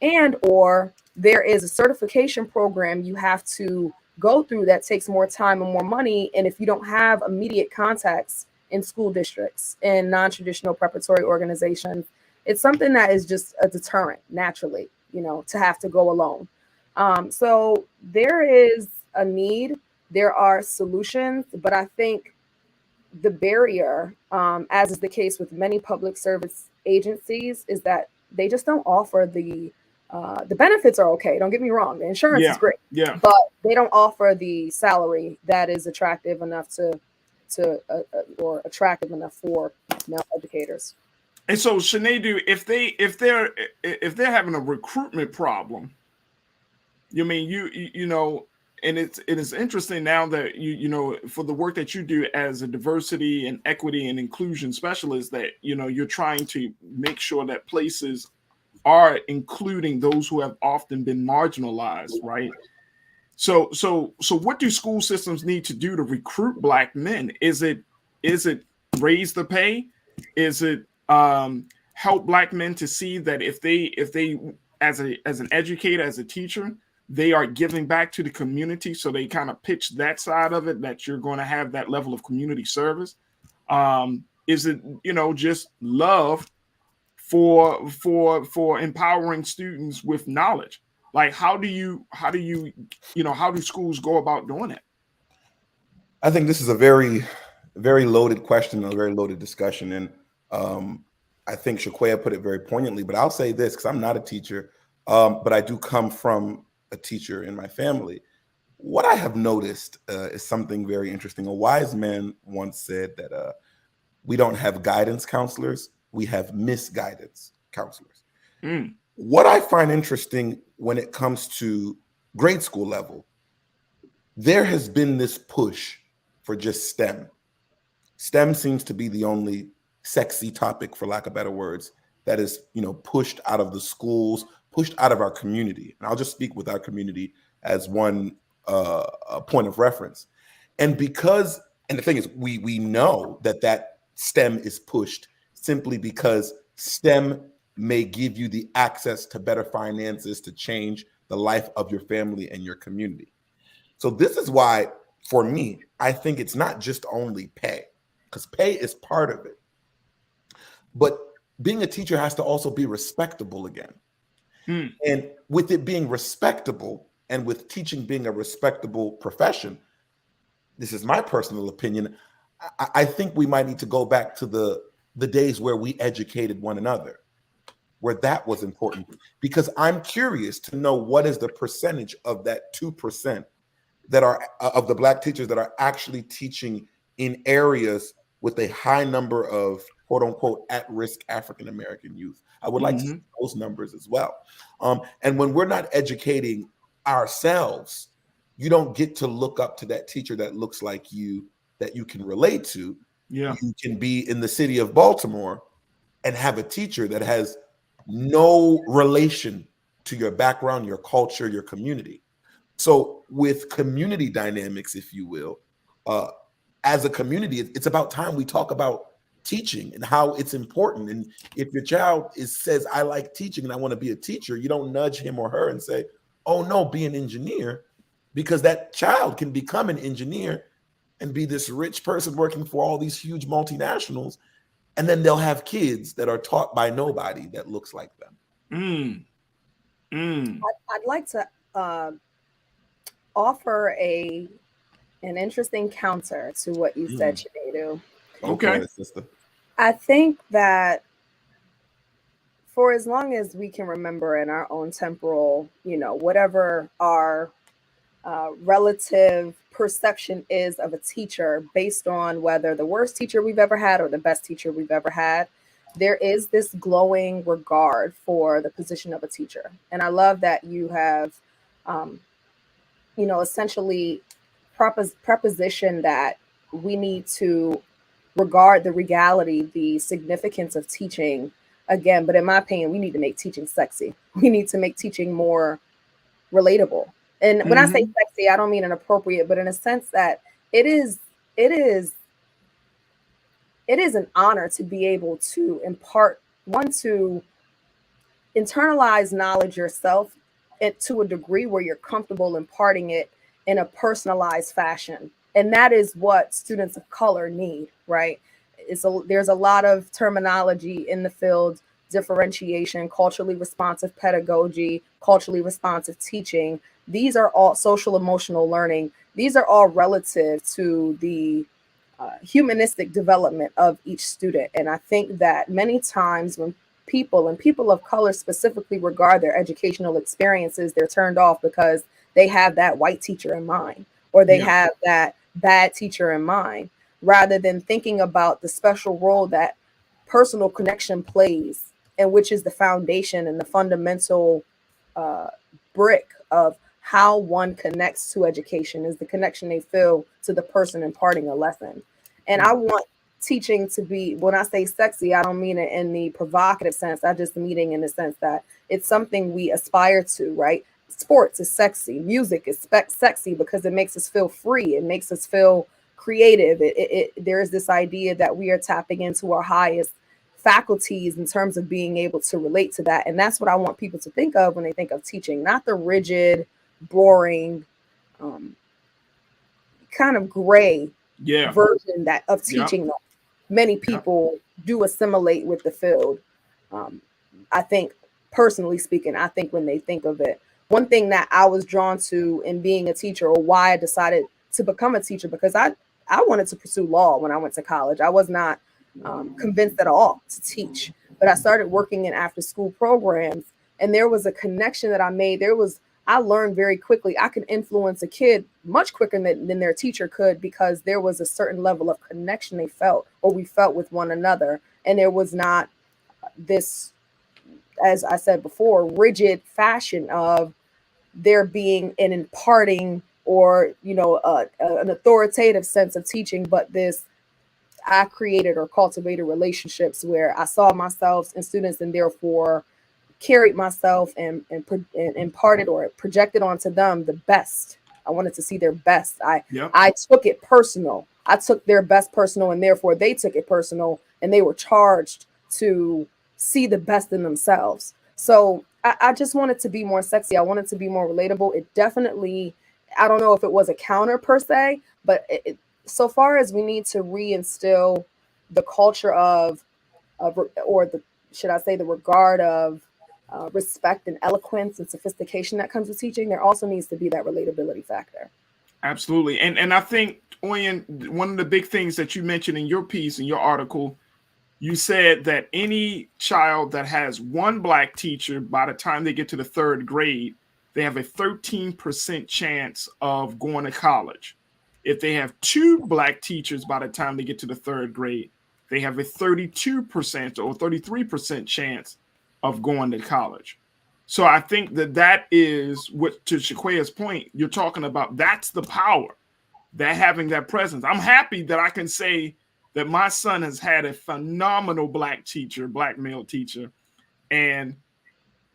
And or there is a certification program you have to go through that takes more time and more money. And if you don't have immediate contacts in school districts and non-traditional preparatory organizations, it's something that is just a deterrent naturally, to have to go alone. So there is a need, there are solutions, but I think the barrier, as is the case with many public service agencies, is that they just don't offer the benefits are okay. Don't get me wrong. The insurance is great, but they don't offer the salary that is attractive enough or attractive enough for male educators. And so, Juneteeth, if they're having a recruitment problem, and it is interesting now that you for the work that you do as a diversity and equity and inclusion specialist, that you're trying to make sure that places are including those who have often been marginalized, right? So what do school systems need to do to recruit Black men? Is it raise the pay? Is it help Black men to see that if they as an educator, as a teacher, they are giving back to the community, so they kind of pitch that side of it, that you're going to have that level of community service? Is it just love for empowering students with knowledge? Like how do schools go about doing it? I think this is a very, very loaded question, a very loaded discussion. And I think Shaquaya put it very poignantly, but I'll say this because I'm not a teacher, but I do come from a teacher in my family. What I have noticed is something very interesting. A wise man once said that we don't have guidance counselors, we have misguidance counselors. What I find interesting when it comes to grade school level, there has been this push for just STEM. STEM seems to be the only sexy topic, for lack of better words, that is, pushed out of the schools, pushed out of our community. And I'll just speak with our community as one point of reference. And the thing is, we know that STEM is pushed simply because STEM may give you the access to better finances to change the life of your family and your community. So this is why, for me, I think it's not just only pay. because pay is part of it. But being a teacher has to also be respectable again. And with it being respectable, and with teaching being a respectable profession, this is my personal opinion, I think we might need to go back to the days where we educated one another, where that was important. Because I'm curious to know what is the percentage of that 2% that are of the Black teachers that are actually teaching in areas with a high number of quote unquote at-risk African-American youth. I would like to see those numbers as well. And when we're not educating ourselves, you don't get to look up to that teacher that looks like you, that you can relate to. Yeah. You can be in the city of Baltimore and have a teacher that has no relation to your background, your culture, your community. So with community dynamics, if you will, as a community, it's about time we talk about teaching and how it's important. And if your child says, I like teaching and I want to be a teacher, you don't nudge him or her and say, oh no, be an engineer, because that child can become an engineer and be this rich person working for all these huge multinationals. And then they'll have kids that are taught by nobody that looks like them. I'd like to offer an interesting counter to what you said, Juneteeth. Okay, sister. I think that for as long as we can remember in our own temporal, whatever our relative perception is of a teacher based on whether the worst teacher we've ever had or the best teacher we've ever had, there is this glowing regard for the position of a teacher. And I love that you have, essentially preposition that we need to regard the regality, the significance of teaching again. But in my opinion, we need to make teaching sexy. We need to make teaching more relatable. And when I say sexy, I don't mean inappropriate, but in a sense that it is an honor to be able to impart, to internalize knowledge yourself to a degree where you're comfortable imparting it in a personalized fashion. And that is what students of color need, right? There's a lot of terminology in the field, differentiation, culturally responsive pedagogy, culturally responsive teaching. These are all social emotional learning. These are all relative to the humanistic development of each student. And I think that many times when people of color specifically regard their educational experiences, they're turned off because they have that white teacher in mind, or they have that bad teacher in mind, rather than thinking about the special role that personal connection plays, and which is the foundation and the fundamental brick of how one connects to education, is the connection they feel to the person imparting a lesson. And I want teaching to be, when I say sexy, I don't mean it in the provocative sense. I just mean it in the sense that it's something we aspire to, right? Sports is sexy. Music is sexy because it makes us feel free. It makes us feel creative. There is this idea that we are tapping into our highest faculties in terms of being able to relate to that. And that's what I want people to think of when they think of teaching, not the rigid, boring, kind of gray version of teaching that many people do assimilate with the field. I think, personally speaking, I think when they think of it, one thing that I was drawn to in being a teacher, or why I decided to become a teacher, because I wanted to pursue law when I went to college. I was not convinced at all to teach, but I started working in after school programs, and there was a connection that I made. I learned very quickly I could influence a kid much quicker than their teacher could, because there was a certain level of connection they felt, or we felt, with one another. And there was not this, as I said before, rigid fashion of there being an imparting or, an authoritative sense of teaching, but this, I created or cultivated relationships where I saw myself in students and therefore carried myself and imparted or projected onto them the best. I wanted to see their best. I took it personal. I took their best personal, and therefore they took it personal, and they were charged to see the best in themselves. So I just wanted to be more sexy. I wanted to be more relatable. It definitely, I don't know if it was a counter per se, but so far as we need to reinstill the culture of or the, should I say, the regard of respect and eloquence and sophistication that comes with teaching, there also needs to be that relatability factor. Absolutely. And I think, Oyen, one of the big things that you mentioned in your piece, in your article, you said that any child that has one Black teacher, by the time they get to the 3rd grade, they have a 13% chance of going to college. If they have 2 Black teachers by the time they get to the 3rd grade, they have a 32% or 33% chance of going to college. So I think that is what, to Shaquaya's point, you're talking about. That's the power, that having that presence. I'm happy that I can say that my son has had a phenomenal Black teacher, Black male teacher, and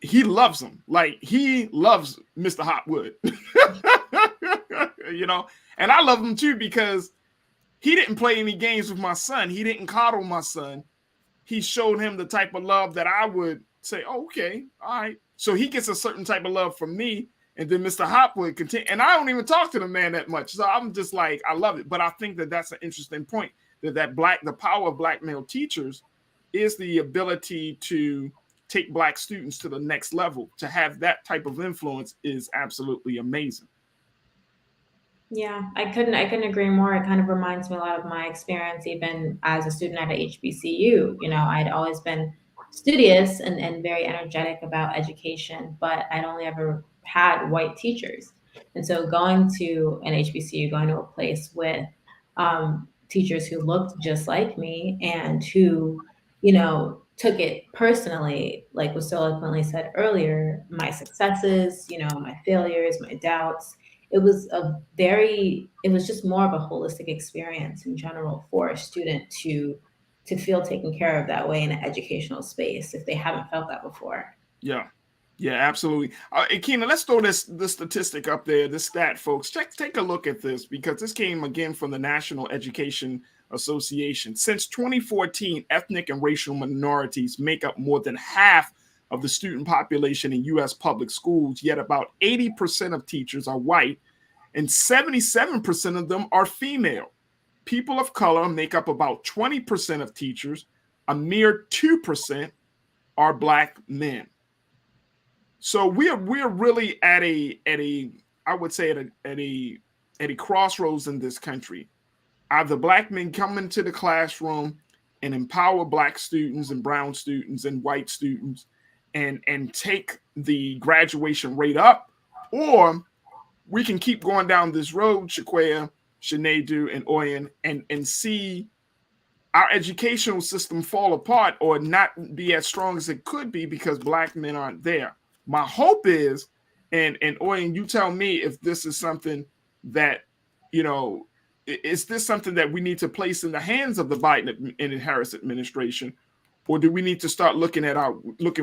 he loves him. Like, he loves Mr. Hotwood, you know, and I love him too, because he didn't play any games with my son. He didn't coddle my son. He showed him the type of love that I would say, oh, okay, all right. So he gets a certain type of love from me, and then Mr. Hotwood continue. And I don't even talk to the man that much. So I'm just like, I love it. But I think that that's an interesting point, that the power of Black male teachers is the ability to take Black students to the next level. To have that type of influence is absolutely amazing. Yeah, I couldn't agree more. It kind of reminds me a lot of my experience even as a student at a HBCU. You know, I'd always been studious and very energetic about education, but I'd only ever had white teachers. And so going to an HBCU, going to a place with teachers who looked just like me and who, you know, took it personally, like was so eloquently said earlier, my successes, you know, my failures, my doubts. It was just more of a holistic experience in general for a student to feel taken care of that way in an educational space if they haven't felt that before. Yeah, absolutely. Keena, let's throw this statistic up there, this stat, folks. Take a look at this, because this came again from the National Education Association. Since 2014, ethnic and racial minorities make up more than half of the student population in U.S. public schools, yet about 80% of teachers are white and 77% of them are female. People of color make up about 20% of teachers. A mere 2% are Black men. So we're really at a I would say at a crossroads in this country. Either Black men come into the classroom and empower Black students and brown students and white students and take the graduation rate up, or we can keep going down this road, Shaquaya, Juneteeth, and Oyen, and see our educational system fall apart or not be as strong as it could be because Black men aren't there. My hope is, and Oyen, you tell me if this is something that, you know, is this something that we need to place in the hands of the Biden and Harris administration, or do we need to start looking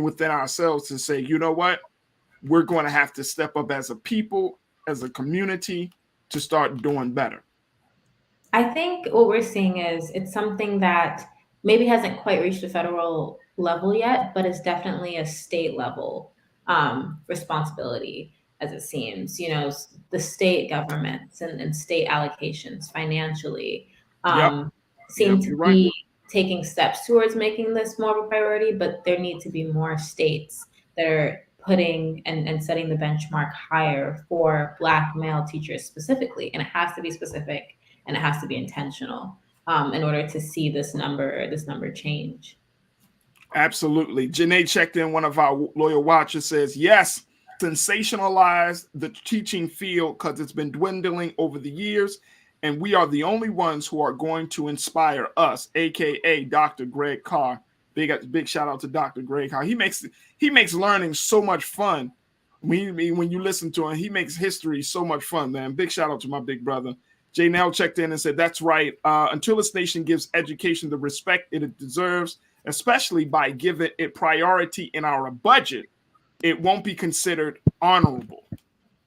within ourselves to say, you know what, we're going to have to step up as a people, as a community, to start doing better? I think what we're seeing is it's something that maybe hasn't quite reached the federal level yet, but it's definitely a state level responsibility, as it seems. You know, the state governments and state allocations financially seem to be taking steps towards making this more of a priority, but there need to be more states that are putting and setting the benchmark higher for Black male teachers specifically. And it has to be specific and it has to be intentional in order to see this number change. Absolutely. Janae checked in, one of our loyal watchers, says, yes, sensationalize the teaching field because it's been dwindling over the years, and we are the only ones who are going to inspire us, aka Dr. Greg Carr. Big shout out to Dr. Greg Carr. He makes learning so much fun. When you listen to him, he makes history so much fun, man. Big shout out to my big brother. Jay Nell checked in and said, that's right. Until this nation gives education the respect it deserves, especially by giving it priority in our budget, it won't be considered honorable.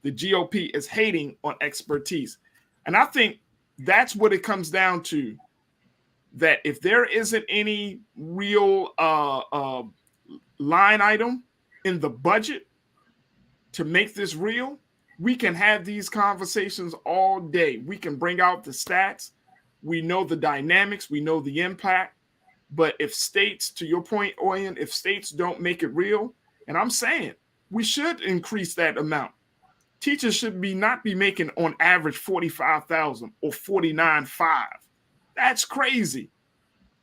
The GOP is hating on expertise. And I think that's what it comes down to, that if there isn't any real line item in the budget to make this real, we can have these conversations all day. We can bring out the stats, We know the dynamics. We know the impact. But if states, to your point, Oyen, if states don't make it real, and I'm saying we should increase that amount. Teachers should not be making on average $45,000 or $49,500. That's crazy.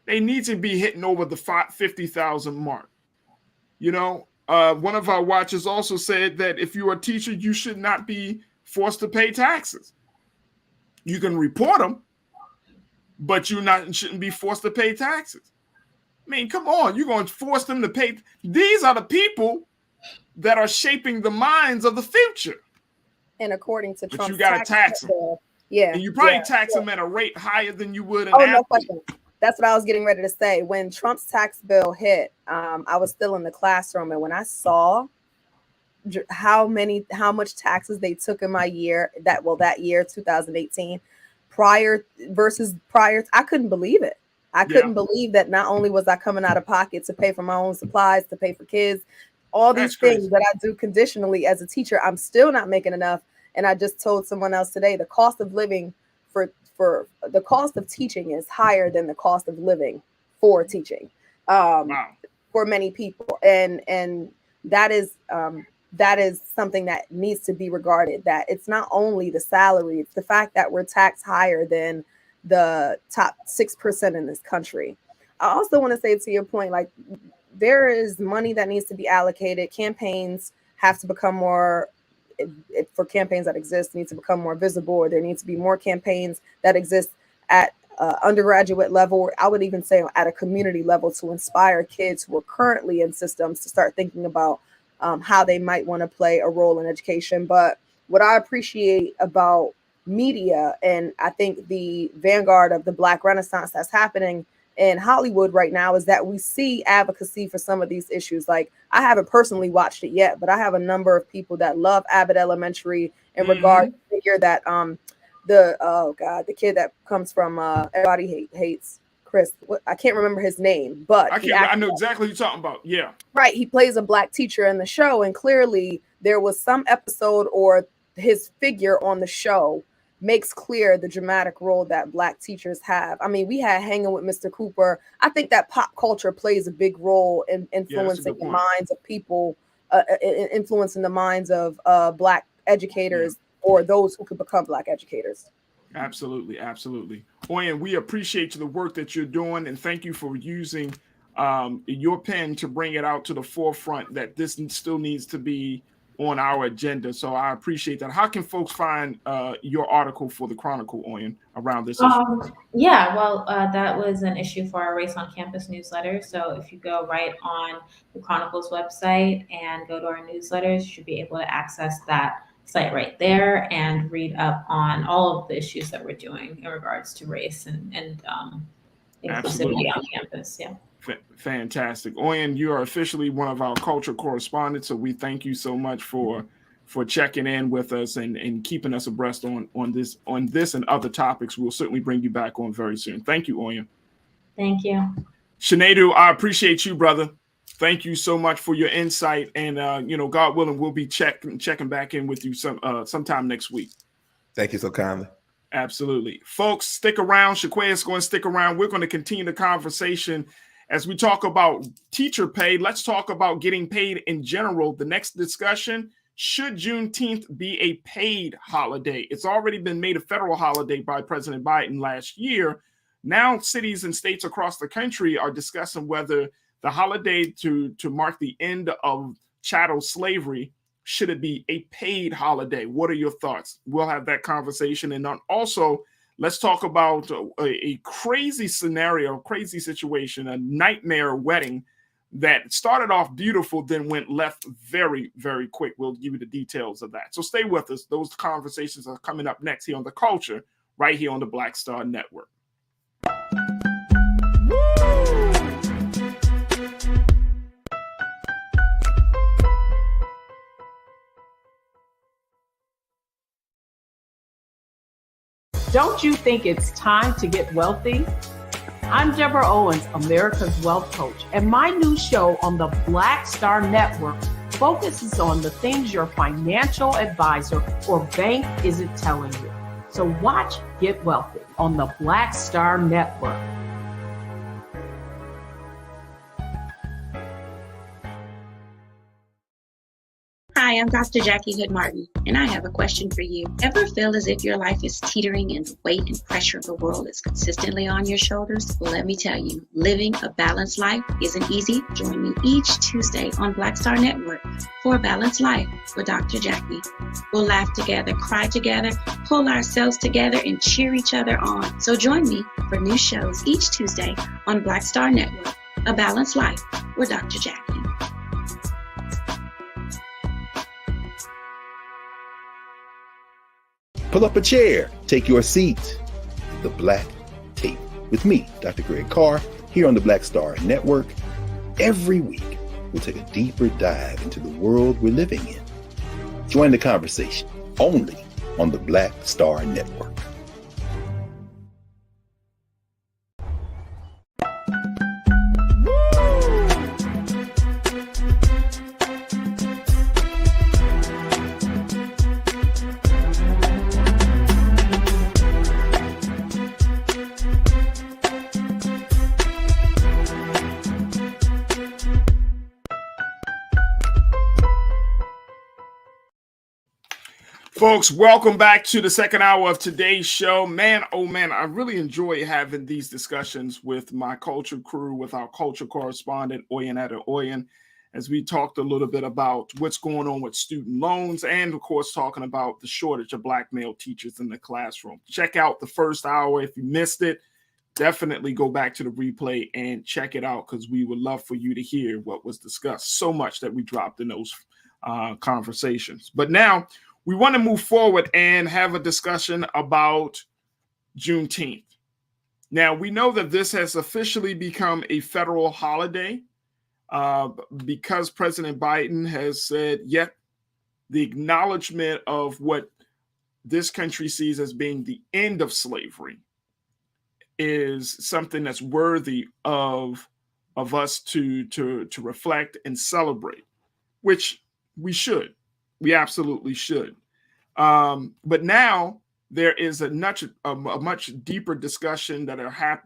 They need to be hitting over the $50,000 mark. You know, one of our watchers also said that if you're a teacher, you should not be forced to pay taxes. You can report them, but you shouldn't be forced to pay taxes. I mean, come on, you're going to force them to pay. These are the people that are shaping the minds of the future. And according to Trump's you got to tax them. Yeah. And you probably tax them at a rate higher than you would an no athlete. question. That's what I was getting ready to say. When Trump's tax bill hit, I was still in the classroom, and when I saw how much taxes they took in my year, that year 2018, prior, I couldn't believe it. I couldn't believe that not only was I coming out of pocket to pay for my own supplies, to pay for kids, all these things that I do conditionally as a teacher, I'm still not making enough. And I just told someone else today, the cost of living for the cost of teaching is higher than the cost of living for teaching for many people. And that is something that needs to be regarded, that it's not only the salary, it's the fact that we're taxed higher than the top 6% in this country. I also want to say, to your point, like, there is money that needs to be allocated. Campaigns have to become more, for campaigns that exist, need to become more visible, or there needs to be more campaigns that exist at undergraduate level. I would even say at a community level, to inspire kids who are currently in systems to start thinking about how they might want to play a role in education. But what I appreciate about media, and I think the vanguard of the Black Renaissance that's happening in Hollywood right now, is that we see advocacy for some of these issues. Like, I haven't personally watched it yet, but I have a number of people that love Abbott Elementary in regard to figure that the kid that comes from everybody hates Chris. I can't remember his name, but I know exactly what you're talking about. Yeah, right. He plays a Black teacher in the show, and clearly there was some episode or his figure on the show makes clear the dramatic role that Black teachers have. I mean, we had Hanging with Mr. Cooper. I think that pop culture plays a big role in influencing the minds of people, influencing the minds of Black educators or those who could become Black educators. Absolutely, absolutely. Oyen, we appreciate the work that you're doing, and thank you for using your pen to bring it out to the forefront that this still needs to be on our agenda. So I appreciate that. How can folks find your article for the Chronicle, Oyen, around this issue? Yeah, well, that was an issue for our Race on Campus newsletter. So if you go right on the Chronicle's website and go to our newsletters, you should be able to access that site right there and read up on all of the issues that we're doing in regards to race and inclusivity on campus. Yeah. Fantastic. Oyen, you are officially one of our culture correspondents, so we thank you so much for checking in with us and keeping us abreast on this and other topics. We'll certainly bring you back on very soon. Thank you, Oyen. Thank you. Juneteeth, I appreciate you, brother. Thank you so much for your insight, and God willing, we'll be checking back in with you sometime next week. Thank you so kindly. Absolutely. Folks, stick around. Shaquay is going to stick around. We're going to continue the conversation as we talk about teacher pay. Let's talk about getting paid in general. The next discussion, should Juneteenth be a paid holiday? It's already been made a federal holiday by President Biden last year. Now cities and states across the country are discussing whether the holiday to mark the end of chattel slavery, should it be a paid holiday? What are your thoughts? We'll have that conversation. And also, let's talk about a crazy scenario, crazy situation, a nightmare wedding that started off beautiful, then went left very, very quick. We'll give you the details of that. So stay with us. Those conversations are coming up next here on The Culture, right here on the Black Star Network. Don't you think it's time to get wealthy? I'm Deborah Owens, America's Wealth Coach, and my new show on the Black Star Network focuses on the things your financial advisor or bank isn't telling you. So watch Get Wealthy on the Black Star Network. Hi, I'm Dr. Jackie Hood Martin, and I have a question for you. Ever feel as if your life is teetering and the weight and pressure of the world is consistently on your shoulders? Well, let me tell you, living a balanced life isn't easy. Join me each Tuesday on Black Star Network for A Balanced Life with Dr. Jackie. We'll laugh together, cry together, pull ourselves together, and cheer each other on. So join me for new shows each Tuesday on Black Star Network, A Balanced Life with Dr. Jackie. Pull up a chair, take your seat. The Black Tape with me, Dr. Greg Carr, here on the Black Star Network. Every week, we'll take a deeper dive into the world we're living in. Join the conversation only on the Black Star Network. Folks, welcome back to the second hour of today's show. Man, oh man, I really enjoy having these discussions with my culture crew, with our culture correspondent, Oyinetta Oyin, as we talked a little bit about what's going on with student loans and, of course, talking about the shortage of Black male teachers in the classroom. Check out the first hour. If you missed it, definitely go back to the replay and check it out, because we would love for you to hear what was discussed. So much that we dropped in those conversations. But now, we want to move forward and have a discussion about Juneteenth. Now, we know that this has officially become a federal holiday because President Biden has said, yet the acknowledgement of what this country sees as being the end of slavery is something that's worthy of us to reflect and celebrate, which we should. We absolutely should. But now there is a much deeper discussion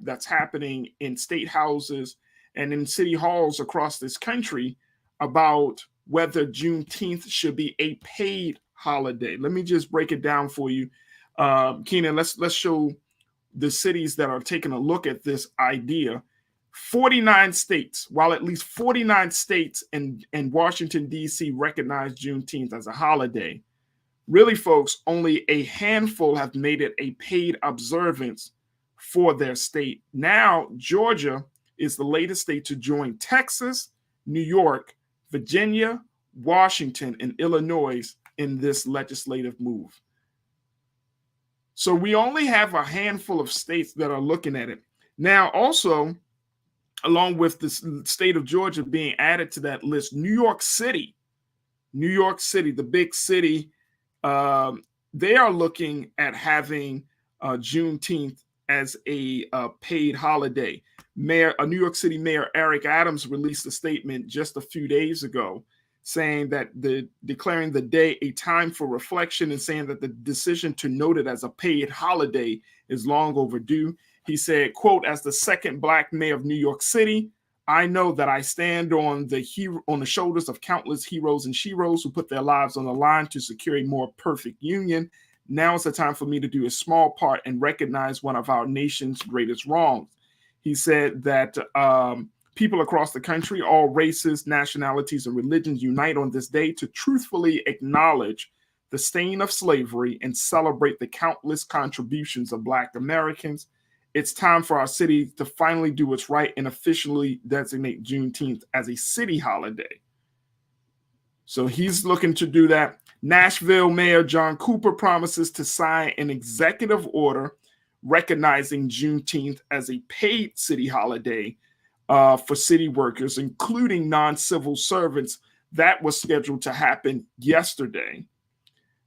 that's happening in state houses and in city halls across this country about whether Juneteenth should be a paid holiday. Let me just break it down for you. Keenan, let's show the cities that are taking a look at this idea. 49 states, while at least 49 states and Washington, D.C. recognize Juneteenth as a holiday, really, folks, only a handful have made it a paid observance for their state. Now, Georgia is the latest state to join Texas, New York, Virginia, Washington, and Illinois in this legislative move. So we only have a handful of states that are looking at it. Now, also, along with the state of Georgia being added to that list, New York City, the big city, they are looking at having Juneteenth as a paid holiday. New York City Mayor Eric Adams released a statement just a few days ago saying that declaring the day a time for reflection and saying that the decision to note it as a paid holiday is long overdue. He said, quote, "As the second Black mayor of New York City, I know that I stand on the shoulders of countless heroes and sheroes who put their lives on the line to secure a more perfect union. Now is the time for me to do a small part and recognize one of our nation's greatest wrongs." He said that people across the country, all races, nationalities, and religions unite on this day to truthfully acknowledge the stain of slavery and celebrate the countless contributions of Black Americans. It's time for our city to finally do what's right and officially designate Juneteenth as a city holiday. So he's looking to do that. Nashville Mayor John Cooper promises to sign an executive order recognizing Juneteenth as a paid city holiday for city workers, including non-civil servants. That was scheduled to happen yesterday.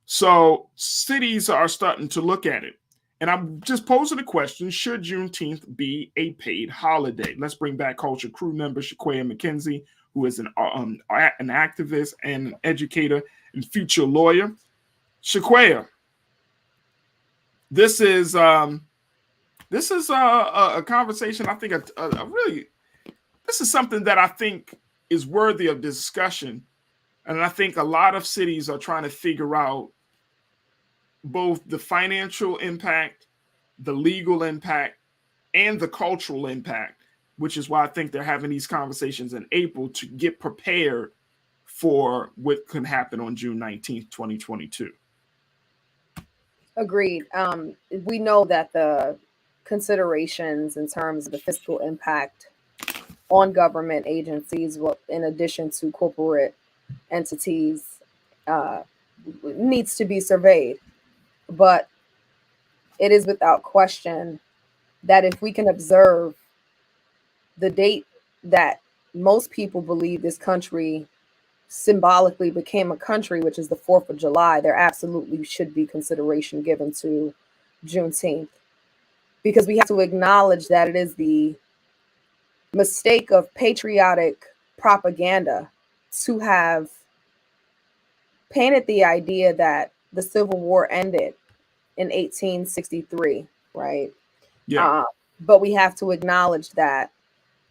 So cities are starting to look at it. And I'm just posing a question, should Juneteenth be a paid holiday? Let's bring back culture crew member Shaquaya McKenzie, who is an activist and an educator and future lawyer. Shaquaya, this is a conversation. I think a really, this is something that I think is worthy of discussion, and I think a lot of cities are trying to figure out both the financial impact, the legal impact, and the cultural impact, which is why I think they're having these conversations in April to get prepared for what can happen on June 19th, 2022. Agreed. We know that the considerations in terms of the fiscal impact on government agencies, in addition to corporate entities, needs to be surveyed. But it is without question that if we can observe the date that most people believe this country symbolically became a country, which is the 4th of July, there absolutely should be consideration given to Juneteenth, because we have to acknowledge that it is the mistake of patriotic propaganda to have painted the idea that the Civil War ended in 1863, right? Yeah. But we have to acknowledge that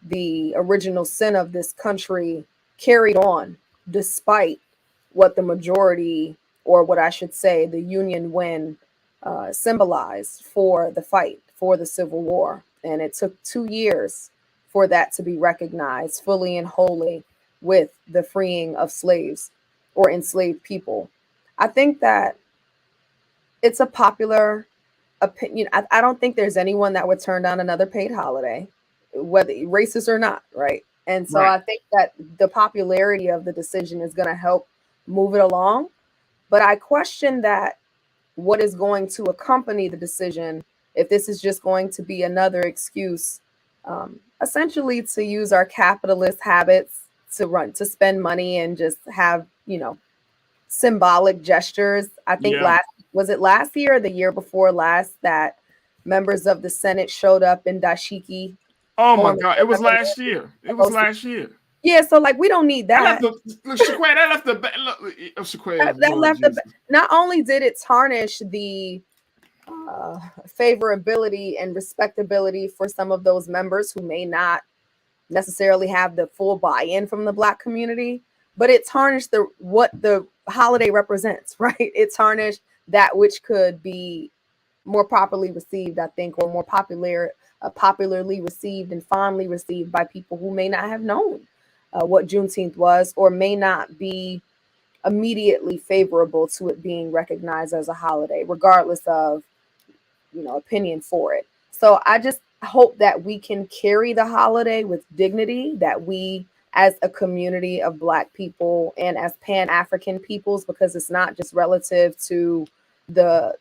the original sin of this country carried on despite what the majority, or what I should say, the Union win symbolized for the fight for the Civil War. And it took 2 years for that to be recognized fully and wholly with the freeing of slaves or enslaved people. I think that it's a popular opinion. I don't think there's anyone that would turn down another paid holiday, whether racist or not, right? And so Right. I think that the popularity of the decision is going to help move it along. But I question that what is going to accompany the decision, if this is just going to be another excuse, essentially to use our capitalist habits to spend money and just have, symbolic gestures. I think Yeah. last year or the year before last that members of the Senate showed up in dashiki. Oh my God! It was last year. It was last year. Yeah, so like we don't need that. Look, Shaquay, that left the Shaquay. That left the. Not only did it tarnish the favorability and respectability for some of those members who may not necessarily have the full buy-in from the Black community, but it tarnished what the holiday represents, right? It tarnished that which could be more properly received, I think, or more popularly received and fondly received by people who may not have known what Juneteenth was, or may not be immediately favorable to it being recognized as a holiday, regardless of, opinion for it. So I just hope that we can carry the holiday with dignity, that we as a community of Black people and as Pan-African peoples, because it's not just relative to the,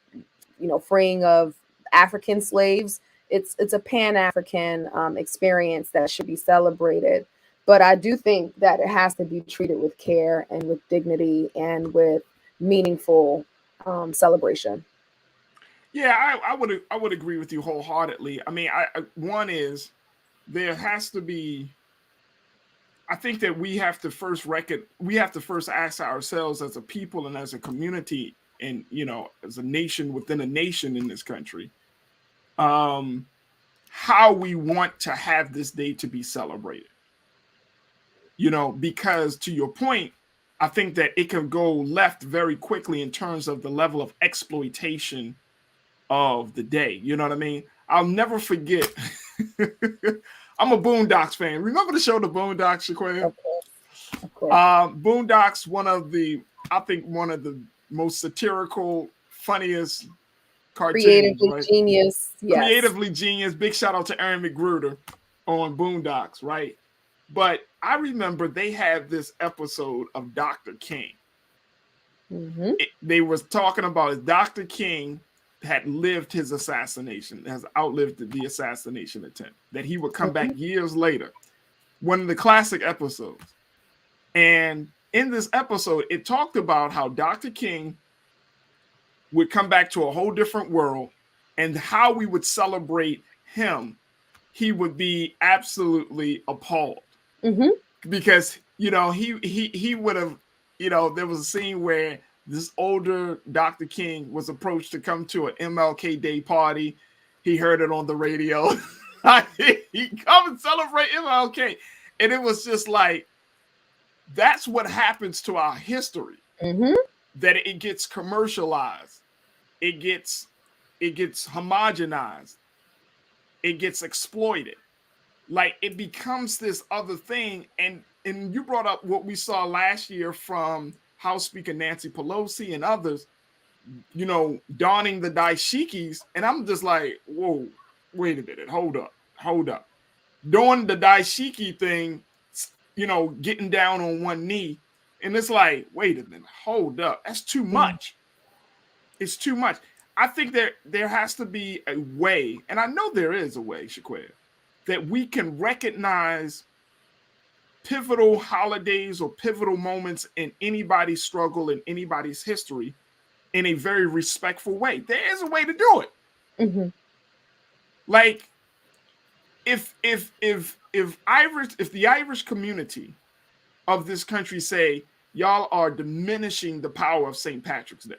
freeing of African slaves. It's a Pan-African experience that should be celebrated. But I do think that it has to be treated with care and with dignity and with meaningful celebration. Yeah, I would agree with you wholeheartedly. I mean, one is there has to be. I think that we have to first ask ourselves as a people and as a community, and as a nation within a nation in this country, how we want to have this day to be celebrated. Because to your point, I think that it can go left very quickly in terms of the level of exploitation of the day. You know what I mean? I'll never forget. I'm a Boondocks fan. Remember the show The Boondocks, Shaquille? Of course. Boondocks, one of the most satirical, funniest cartoons. Creatively right? genius. Yes. Creatively genius. Big shout out to Aaron McGruder on Boondocks, right? But I remember they had this episode of Dr. King. Mm-hmm. They was talking about Dr. King had lived his assassination, has outlived the assassination attempt, that he would come back years later. One of the classic episodes. And in this episode, it talked about how Dr. King would come back to a whole different world and how we would celebrate him. He would be absolutely appalled. Mm-hmm. Because, he would have, there was a scene where this older Dr. King was approached to come to an MLK Day party. He heard it on the radio. He come and celebrate MLK. And it was just like, that's what happens to our history. That it gets commercialized. It gets homogenized. It gets exploited. Like, it becomes this other thing. And you brought up what we saw last year from House Speaker Nancy Pelosi and others, you know, donning the dashikis. And I'm just like, whoa, wait a minute. Hold up. Doing the dashiki thing, you know, getting down on one knee. And it's like, wait a minute. Hold up. That's too much. It's too much. I think there has to be a way, and I know there is a way, Shaquille, that we can recognize pivotal holidays or pivotal moments in anybody's struggle, in anybody's history, in a very respectful way. There is a way to do it. Like, if the Irish community of this country say, y'all are diminishing the power of St. Patrick's Day,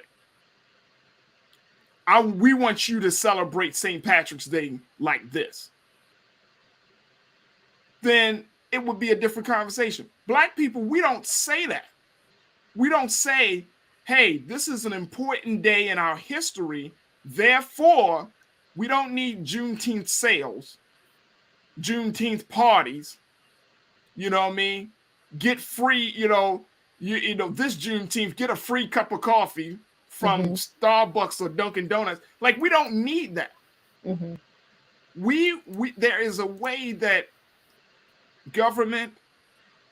we want you to celebrate St. Patrick's Day like this, then it would be a different conversation. Black people, we don't say that. We don't say, hey, this is an important day in our history, therefore, we don't need Juneteenth sales, Juneteenth parties, you know what I mean? Get free, you know, this Juneteenth, get a free cup of coffee from Starbucks or Dunkin' Donuts. Like, we don't need that. There is a way that government,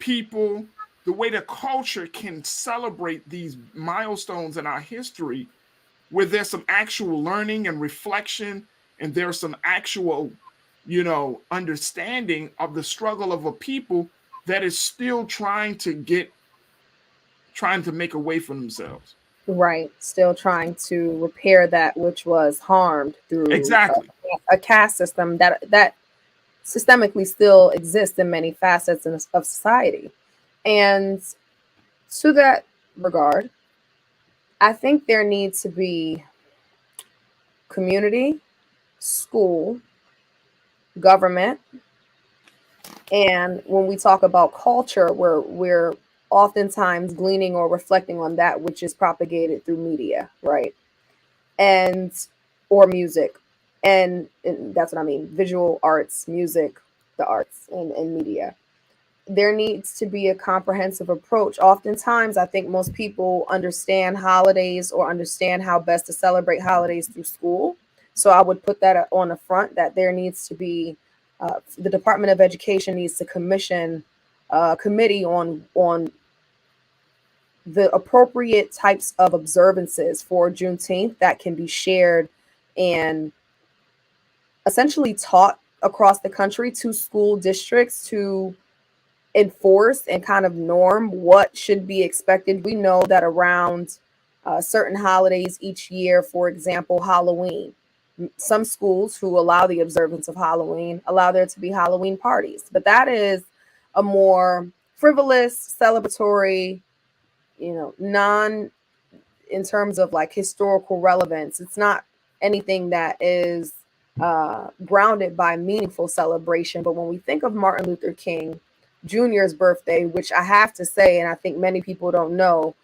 people, the way the culture can celebrate these milestones in our history, where there's some actual learning and reflection, and there's some actual, you know, understanding of the struggle of a people that is still trying to make a way for themselves. Right. Still trying to repair that which was harmed through a caste system that systemically still exists in many facets of society. And to that regard, I think there needs to be community, school, government, and when we talk about culture, we're oftentimes gleaning or reflecting on that which is propagated through media, right? Or music. And that's what I mean, visual arts, music, the arts, and media. There needs to be a comprehensive approach. Oftentimes, I think most people understand holidays or understand how best to celebrate holidays through school. So I would put that on the front, that there needs to be, the Department of Education needs to commission a committee on the appropriate types of observances for Juneteenth that can be shared and essentially taught across the country to school districts to enforce and kind of norm what should be expected. We know that around certain holidays each year, for example, Halloween, some schools who allow the observance of Halloween allow there to be Halloween parties, but that is a more frivolous, celebratory, you know, in terms of like historical relevance. It's not anything that is grounded by meaningful celebration. But when we think of Martin Luther King Jr.'s birthday, which I have to say, and I think many people don't know,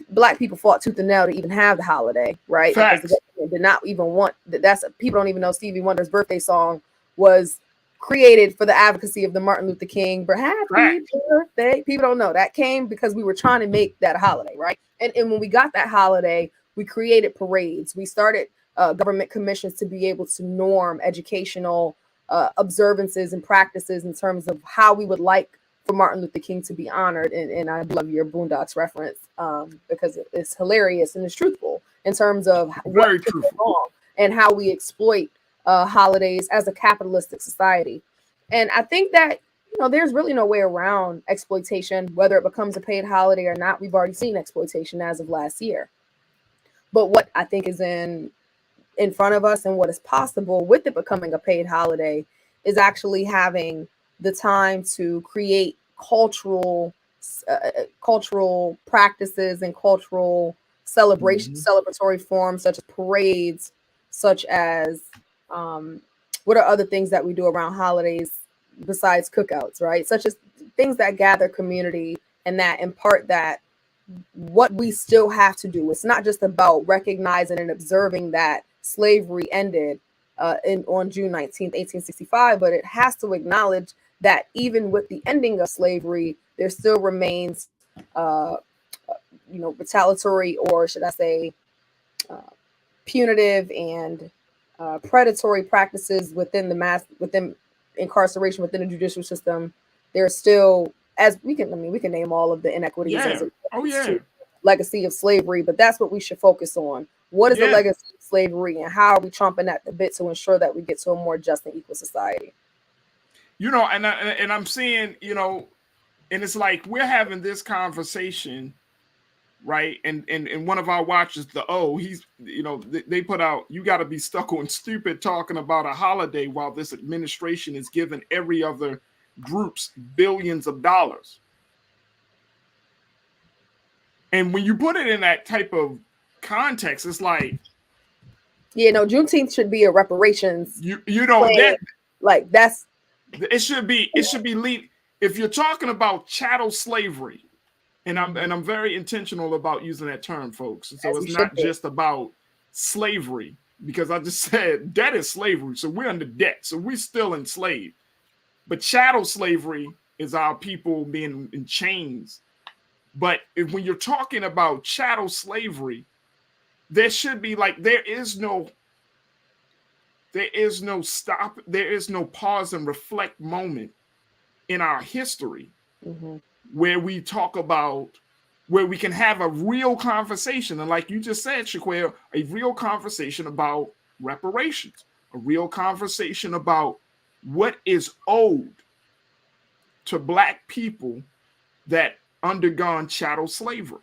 Black people fought tooth and nail to even have the holiday, right? Facts. Because the government did not even want that. People don't even know Stevie Wonder's birthday song was created for the advocacy of the Martin Luther King. But happy birthday. People don't know that came because we were trying to make that a holiday, right? And when we got that holiday, we created parades. We started government commissions to be able to norm educational observances and practices in terms of how we would like for Martin Luther King to be honored. And I love your Boondocks reference because it's hilarious and it's truthful in terms of very truthful and how we exploit holidays as a capitalistic society. And I think that, you know, there's really no way around exploitation, whether it becomes a paid holiday or not. We've already seen exploitation as of last year. But what I think is in front of us and what is possible with it becoming a paid holiday is actually having the time to create cultural practices and cultural celebratory forms such as parades, such as what are other things that we do around holidays besides cookouts, right? Such as things that gather community and that impart that what we still have to do. It's not just about recognizing and observing that slavery ended on June 19th, 1865, but it has to acknowledge that even with the ending of slavery, there still remains, retaliatory, or should I say, punitive and predatory practices within within incarceration, within the judicial system. There's still, as we can name all of the inequities as a legacy of slavery, but that's what we should focus on. What is the legacy of slavery, and how are we chomping at the bit to ensure that we get to a more just and equal society? And I'm seeing, and it's like we're having this conversation, right? And one of our watchers, he's, they put out, you got to be stuck on stupid talking about a holiday while this administration is giving every other groups billions of dollars. And when you put it in that type of context, it's like, Juneteenth should be a reparations. It should be if you're talking about chattel slavery, and I'm very intentional about using that term, folks. So it's not just about slavery, because I just said debt is slavery. So we're under debt. So we're still enslaved. But chattel slavery is our people being in chains. But when you're talking about chattel slavery, there should be there is no stop, there is no pause and reflect moment in our history where we talk about, where we can have a real conversation. And like you just said, Shaquille, a real conversation about reparations, a real conversation about what is owed to Black people that undergone chattel slavery.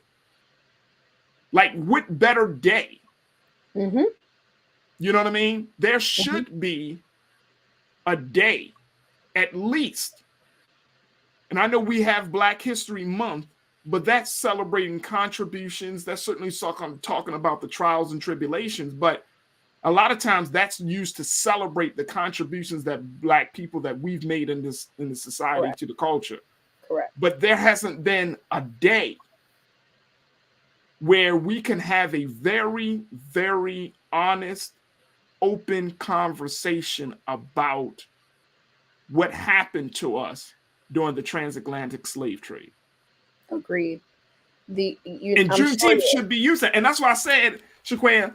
Like, what better day? You know what I mean? There should be a day, at least. And I know we have Black History Month, but that's celebrating contributions. That's certainly talking about the trials and tribulations. But a lot of times that's used to celebrate the contributions that Black people that we've made in the society to the culture. Correct. But there hasn't been a day where we can have a very, very honest, open conversation about what happened to us during the transatlantic slave trade. Agreed. And Juneteenth should be used. And that's why I said, Shaquan,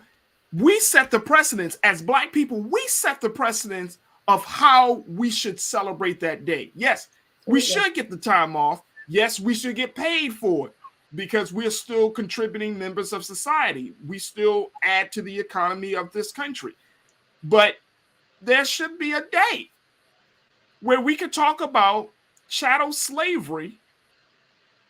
we set the precedence as Black people. We set the precedence of how we should celebrate that day. Yes, we should get the time off. Yes, we should get paid for it because we're still contributing members of society. We still add to the economy of this country. But there should be a day where we could talk about chattel slavery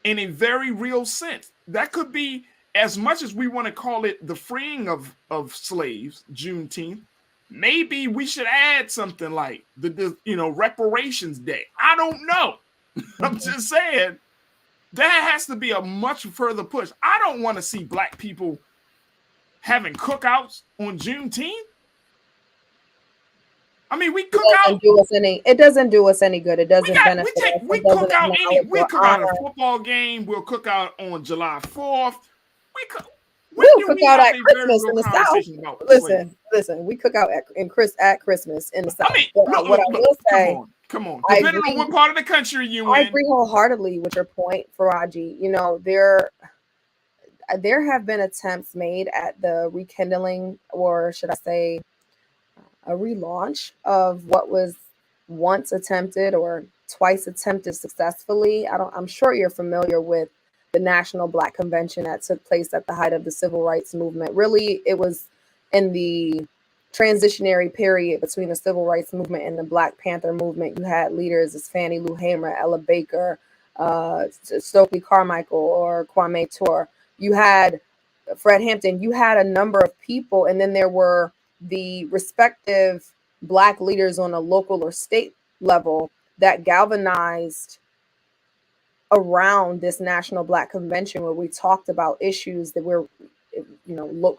in a very real sense. That could be, as much as we want to call it the freeing of slaves, Juneteenth, maybe we should add something like the reparations day. I don't know. I'm just saying that has to be a much further push. I don't want to see Black people having cookouts on Juneteenth. I mean, we cook out. It doesn't do us any good. It doesn't benefit us. We cook out at a football game. We'll cook out on July 4th. We'll cook out at Christmas in the South. Listen. We cook out at Christmas in the South. I mean, what I will say, come on. Depending on what part of the country you in. I agree wholeheartedly with your point, Farajii. There have been attempts made at the rekindling, or should I say, a relaunch of what was once attempted or twice attempted successfully. I'm sure you're familiar with the National Black Convention that took place at the height of the Civil Rights Movement. Really, it was in the transitionary period between the Civil Rights Movement and the Black Panther movement. You had leaders as Fannie Lou Hamer, Ella Baker, Stokely Carmichael, or Kwame Ture. You had Fred Hampton. You had a number of people, and then there were the respective Black leaders on a local or state level that galvanized around this National Black Convention, where we talked about issues that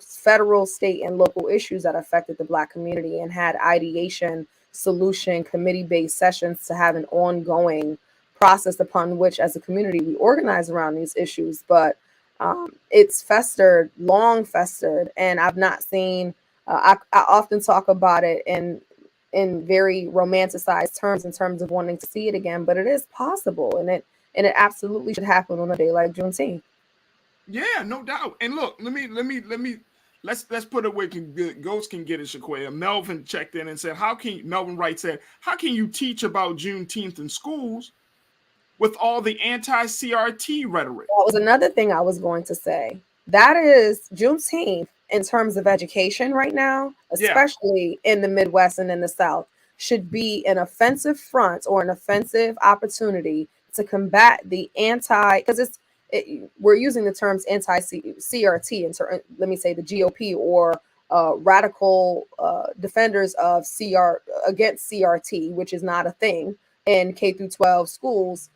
federal, state, and local issues that affected the Black community, and had ideation, solution, committee-based sessions to have an ongoing process upon which, as a community, we organize around these issues. But it's long festered, and I've not seen. I often talk about it in very romanticized terms, in terms of wanting to see it again, but it is possible, and it absolutely should happen on a day like Juneteenth. Yeah, no doubt. And look, let's put it where Ghost can get it, Shaquaya. Melvin checked in and said, Melvin Wright said, how can you teach about Juneteenth in schools with all the anti-CRT rhetoric? That was another thing I was going to say. That is Juneteenth, in terms of education right now, especially in the Midwest and in the South, should be an offensive front or an offensive opportunity to combat the because we're using the terms anti-CRT, and let me say the GOP or radical defenders of against CRT, which is not a thing in K through 12 schools.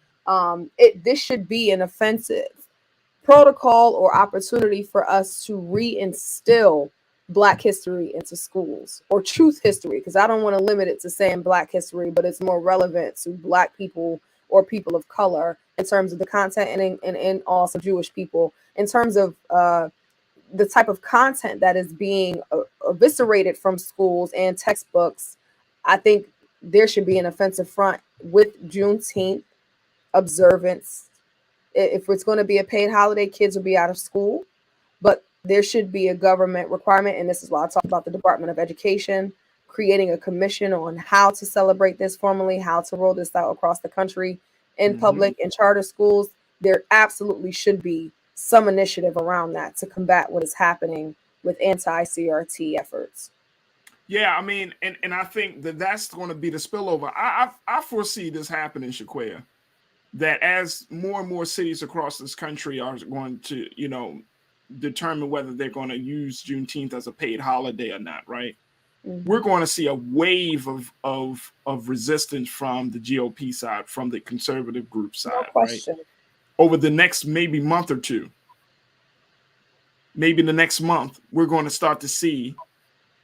This should be an offensive protocol or opportunity for us to reinstill Black history into schools, or truth history, because I don't want to limit it to saying Black history, but it's more relevant to Black people or people of color in terms of the content, and also Jewish people in terms of the type of content that is being eviscerated from schools and textbooks. I think there should be an offensive front with Juneteenth observance. If it's going to be a paid holiday, kids will be out of school, but there should be a government requirement, and this is why I talk about the Department of Education creating a commission on how to celebrate this formally, how to roll this out across the country in public and charter schools. There absolutely should be some initiative around that to combat what is happening with anti-CRT efforts. Yeah, I mean, and I think that's going to be the spillover. I foresee this happening, Shaquaya, that as more and more cities across this country are going to, determine whether they're going to use Juneteenth as a paid holiday or not, right? We're going to see a wave of resistance from the GOP side, from the conservative group side, no question. Right? Over the next maybe month or two, maybe the next month, we're going to start to see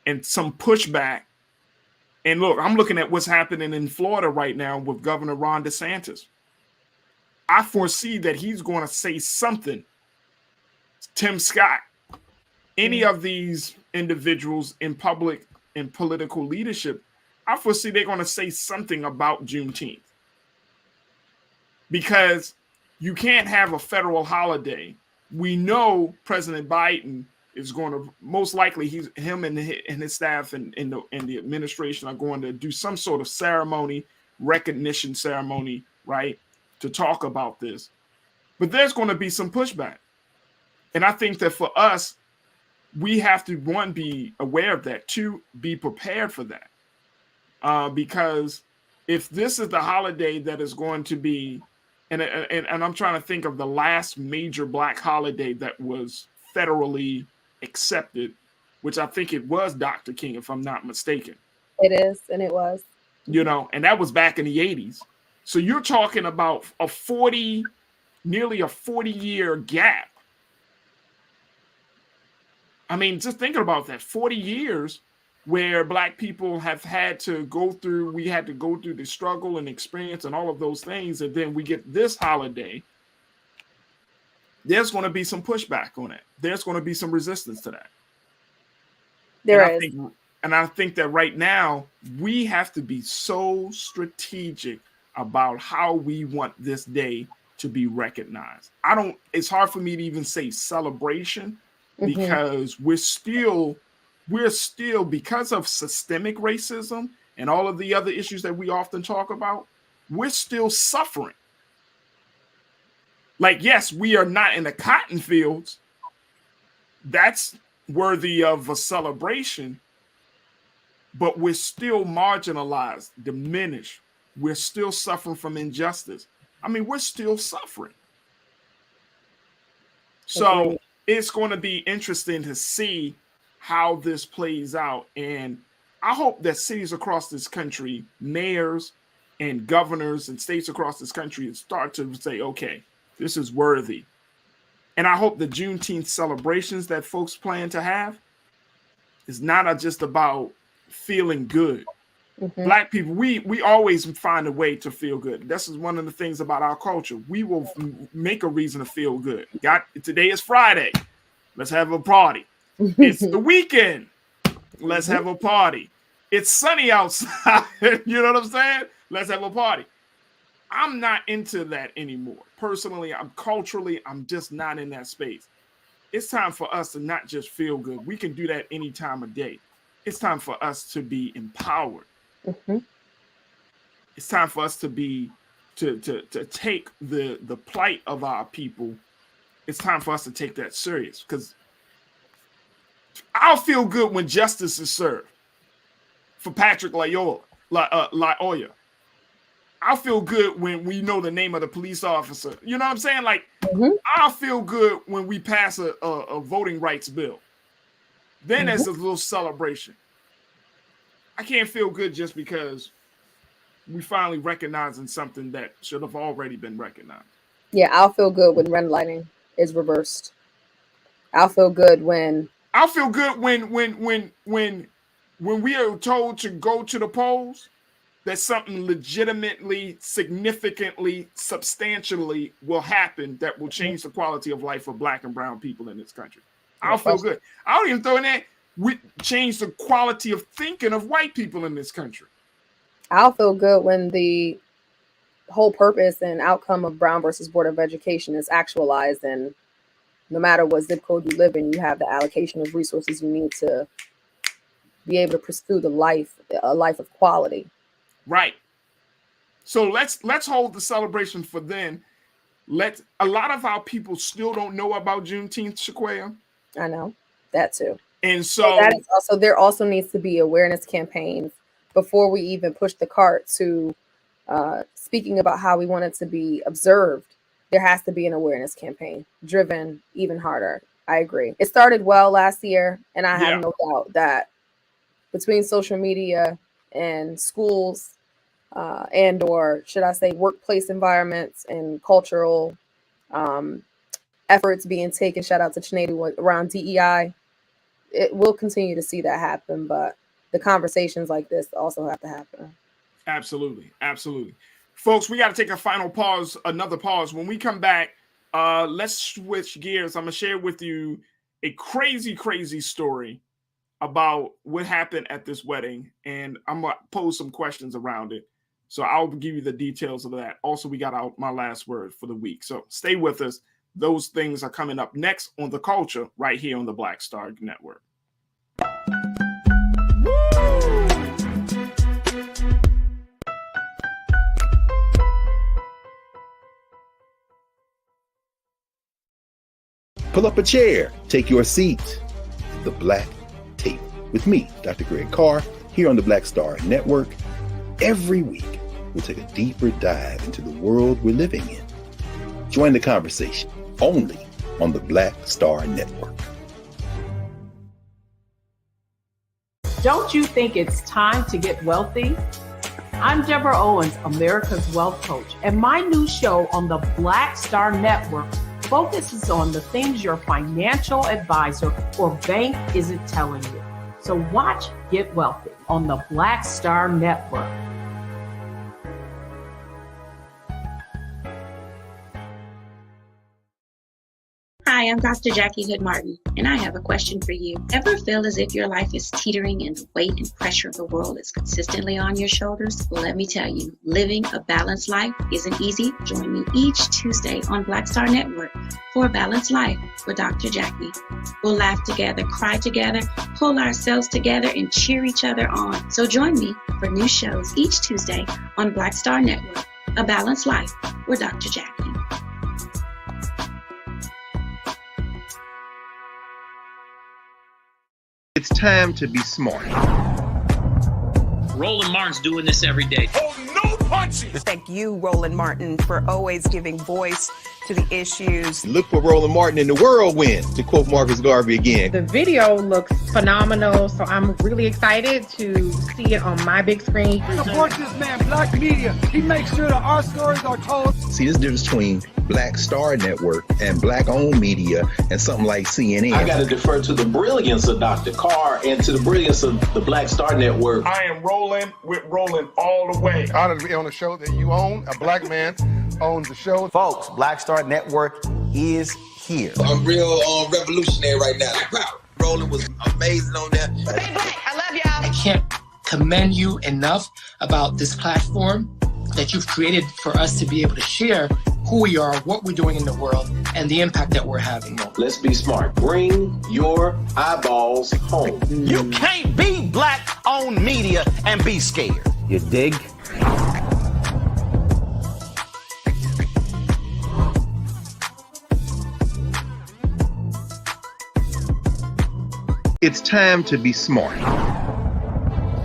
and some pushback. And look, I'm looking at what's happening in Florida right now with Governor Ron DeSantis. I foresee that he's going to say something. Tim Scott, any of these individuals in public and political leadership, I foresee they're going to say something about Juneteenth. Because you can't have a federal holiday. We know President Biden is going to, most likely, him and his staff and the administration are going to do some sort of ceremony, recognition ceremony, right, to talk about this. But there's going to be some pushback. And I think that for us, we have to, one, be aware of that, two, be prepared for that. Because if this is the holiday that is going to be, and I'm trying to think of the last major Black holiday that was federally accepted, which I think it was Dr. King, if I'm not mistaken. It is, and it was. And that was back in the 80s. So you're talking about nearly a 40-year gap. I mean, just thinking about that, 40 years where Black people have had to go through, we had to go through the struggle and experience and all of those things. And then we get this holiday. There's going to be some pushback on it. There's going to be some resistance to that. I think that right now we have to be so strategic about how we want this day to be recognized. It's hard for me to even say celebration, because we're still, because of systemic racism and all of the other issues that we often talk about, we're still suffering. Like, yes, we are not in the cotton fields. That's worthy of a celebration, but we're still marginalized, diminished. We're still suffering from injustice. I mean, we're still suffering. So it's going to be interesting to see how this plays out. And I hope that cities across this country, mayors and governors and states across this country start to say, okay, this is worthy. And I hope the Juneteenth celebrations that folks plan to have is not just about feeling good. Mm-hmm. Black people, we always find a way to feel good. This is one of the things about our culture. We will make a reason to feel good. Today is Friday. Let's have a party. It's the weekend. Let's have a party. It's sunny outside. You know what I'm saying? Let's have a party. I'm not into that anymore. Personally, I'm just not in that space. It's time for us to not just feel good. We can do that any time of day. It's time for us to be empowered. Mm-hmm. It's time for us to take the plight of our people. It's time for us to take that serious, because I'll feel good when justice is served for Patrick Lyoya. I'll feel good when we know the name of the police officer. You know what I'm saying? Like, I'll feel good when we pass a voting rights bill. Then there's a little celebration. I can't feel good just because we finally recognizing something that should have already been recognized. Yeah, I'll feel good when red lighting is reversed. I'll feel good when we are told to go to the polls, that something legitimately, significantly, substantially will happen that will change the quality of life for Black and brown people in this country. I'll feel good. I don't even throw in that we change the quality of thinking of white people in this country. I'll feel good when the whole purpose and outcome of Brown versus Board of Education is actualized, and no matter what zip code you live in, you have the allocation of resources you need to be able to pursue a life of quality. Right. So let's hold the celebration for then. A lot of our people still don't know about Juneteenth, Shaquaya. I know that too. And so that is also, there also needs to be awareness campaigns before we even push the cart to speaking about how we want it to be observed. There has to be an awareness campaign driven even harder. I agree. It started well last year, and I have no doubt that between social media and schools and or should I say workplace environments and cultural efforts being taken, shout out to Juneteeth, around DEI, it will continue to see that happen, but the conversations like this also have to happen. Absolutely. Absolutely. Folks, we got to take a final pause, another pause. When we come back, let's switch gears. I'm going to share with you a crazy, crazy story about what happened at this wedding, and I'm going to pose some questions around it. So I'll give you the details of that. Also, we got my last word for the week. So stay with us. Those things are coming up next on The Culture right here on the Black Star Network. Pull up a chair, take your seat. The Black Tape with me, Dr. Greg Carr, here on the Black Star Network. Every week, we'll take a deeper dive into the world we're living in. Join the conversation only on the Black Star Network. Don't you think it's time to get wealthy? I'm Deborah Owens, America's Wealth Coach, and my new show on the Black Star Network focuses on the things your financial advisor or bank isn't telling you. So watch Get Wealthy on the Black Star Network. Hi, I'm Dr. Jackie Hood Martin, and I have a question for you. Ever feel as if your life is teetering and the weight and pressure of the world is consistently on your shoulders? Well, let me tell you, living a balanced life isn't easy. Join me each Tuesday on Black Star Network for A Balanced Life with Dr. Jackie. We'll laugh together, cry together, pull ourselves together, and cheer each other on. So join me for new shows each Tuesday on Black Star Network, A Balanced Life with Dr. Jackie. It's time to be smart. Roland Martin's doing this every day. Oh, no punches! Thank you, Roland Martin, for always giving voice to the issues. Look for Roland Martin in the whirlwind, to quote Marcus Garvey again. The video looks phenomenal, so I'm really excited to see it on my big screen. Support this man, Black Media. He makes sure that our stories are told. See, there's a difference between Black Star Network and Black-owned media and something like CNN. I got to defer to the brilliance of Dr. Carr and to the brilliance of the Black Star Network. I am rolling with Roland all the way. Honored to be on a show that you own. A black man owns the show. Folks, Black Star Network is here. I'm real revolutionary right now. Like, wow, Roland was amazing on there. Hey, Black, I love y'all. I can't commend you enough about this platform that you've created for us to be able to share who we are, what we're doing in the world, and the impact that we're having. Let's be smart. Bring your eyeballs home. You can't be Black-owned media and be scared. You dig? It's time to be smart.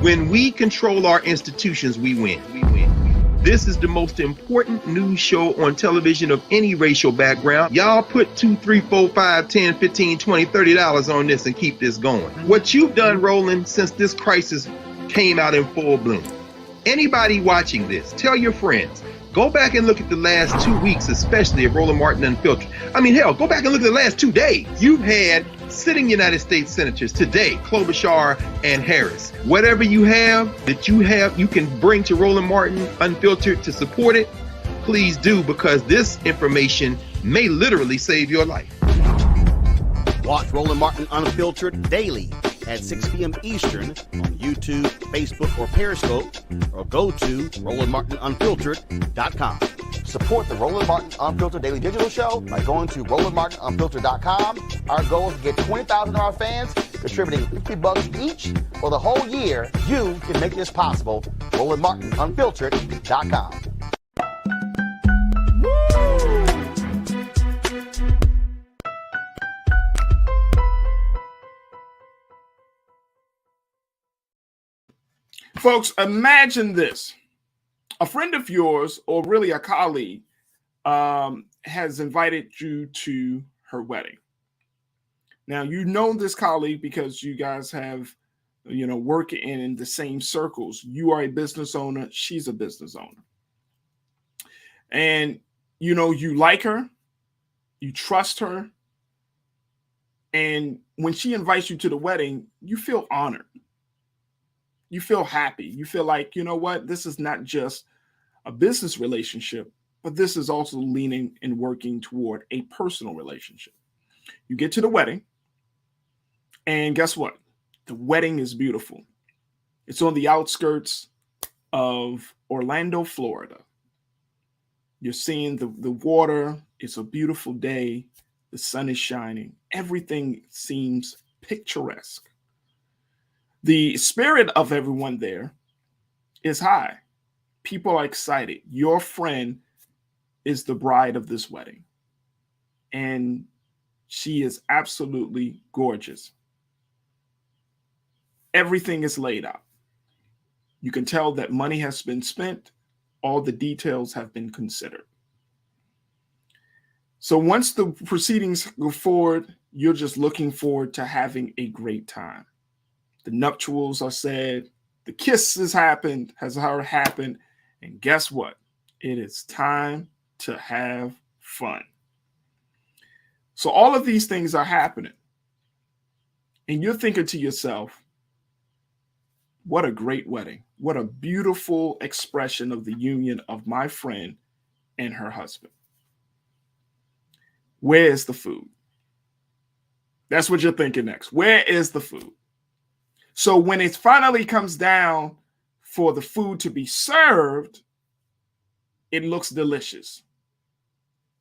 When we control our institutions, we win. This is the most important news show on television of any racial background. Y'all put $2, $3, $4, $5, $10, $15, $20, $30 on this and keep this going. What you've done, Roland, since this crisis came out in full bloom. Anybody watching this, tell your friends. Go back and look at the last 2 weeks, especially of Roland Martin Unfiltered. I mean, hell, go back and look at the last 2 days. You've had sitting United States senators today, Klobuchar and Harris. Whatever you have that you can bring to Roland Martin Unfiltered to support it, please do, because this information may literally save your life. Watch Roland Martin Unfiltered daily at 6 p.m. Eastern on YouTube, Facebook, or Periscope, or go to RolandMartinUnfiltered.com. Support the Roland Martin Unfiltered Daily Digital Show by going to RolandMartinUnfiltered.com. Our goal is to get 20,000 of our fans contributing $50 each for the whole year. You can make this possible. RolandMartinUnfiltered.com. Folks, imagine this. A friend of yours, or really a colleague, has invited you to her wedding. Now, you know this colleague because you guys have, work in the same circles. You are a business owner. She's a business owner. And, you like her. You trust her. And when she invites you to the wedding, you feel honored. You feel happy. You feel like, you know what? This is not just a business relationship, but this is also leaning and working toward a personal relationship. You get to the wedding, and guess what? The wedding is beautiful. It's on the outskirts of Orlando, Florida. You're seeing the water. It's a beautiful day. The sun is shining. Everything seems picturesque. The spirit of everyone there is high. People are excited. Your friend is the bride of this wedding. And she is absolutely gorgeous. Everything is laid out. You can tell that money has been spent. All the details have been considered. So once the proceedings go forward, you're just looking forward to having a great time. The nuptials are said, the kiss has happened, and guess what? It is time to have fun. So all of these things are happening. And you're thinking to yourself, what a great wedding. What a beautiful expression of the union of my friend and her husband. Where is the food? That's what you're thinking next. Where is the food? So when it finally comes down for the food to be served, it looks delicious.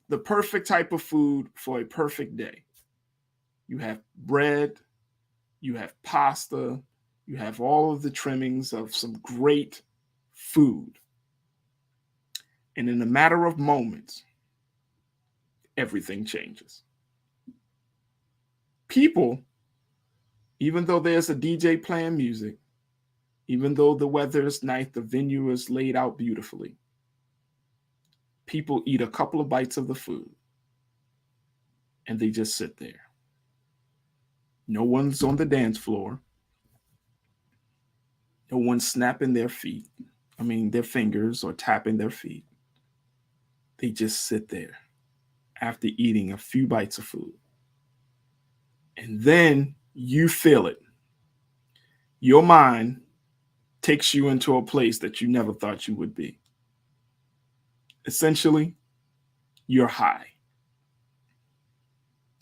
The perfect type of food for a perfect day. You have bread, you have pasta, you have all of the trimmings of some great food. And in a matter of moments, everything changes. People, even though there's a DJ playing music, even though the weather is nice, the venue is laid out beautifully, people eat a couple of bites of the food and they just sit there. No one's on the dance floor. No one's snapping their fingers or tapping their feet. They just sit there after eating a few bites of food. And then you feel it. Your mind takes you into a place that you never thought you would be. Essentially, you're high.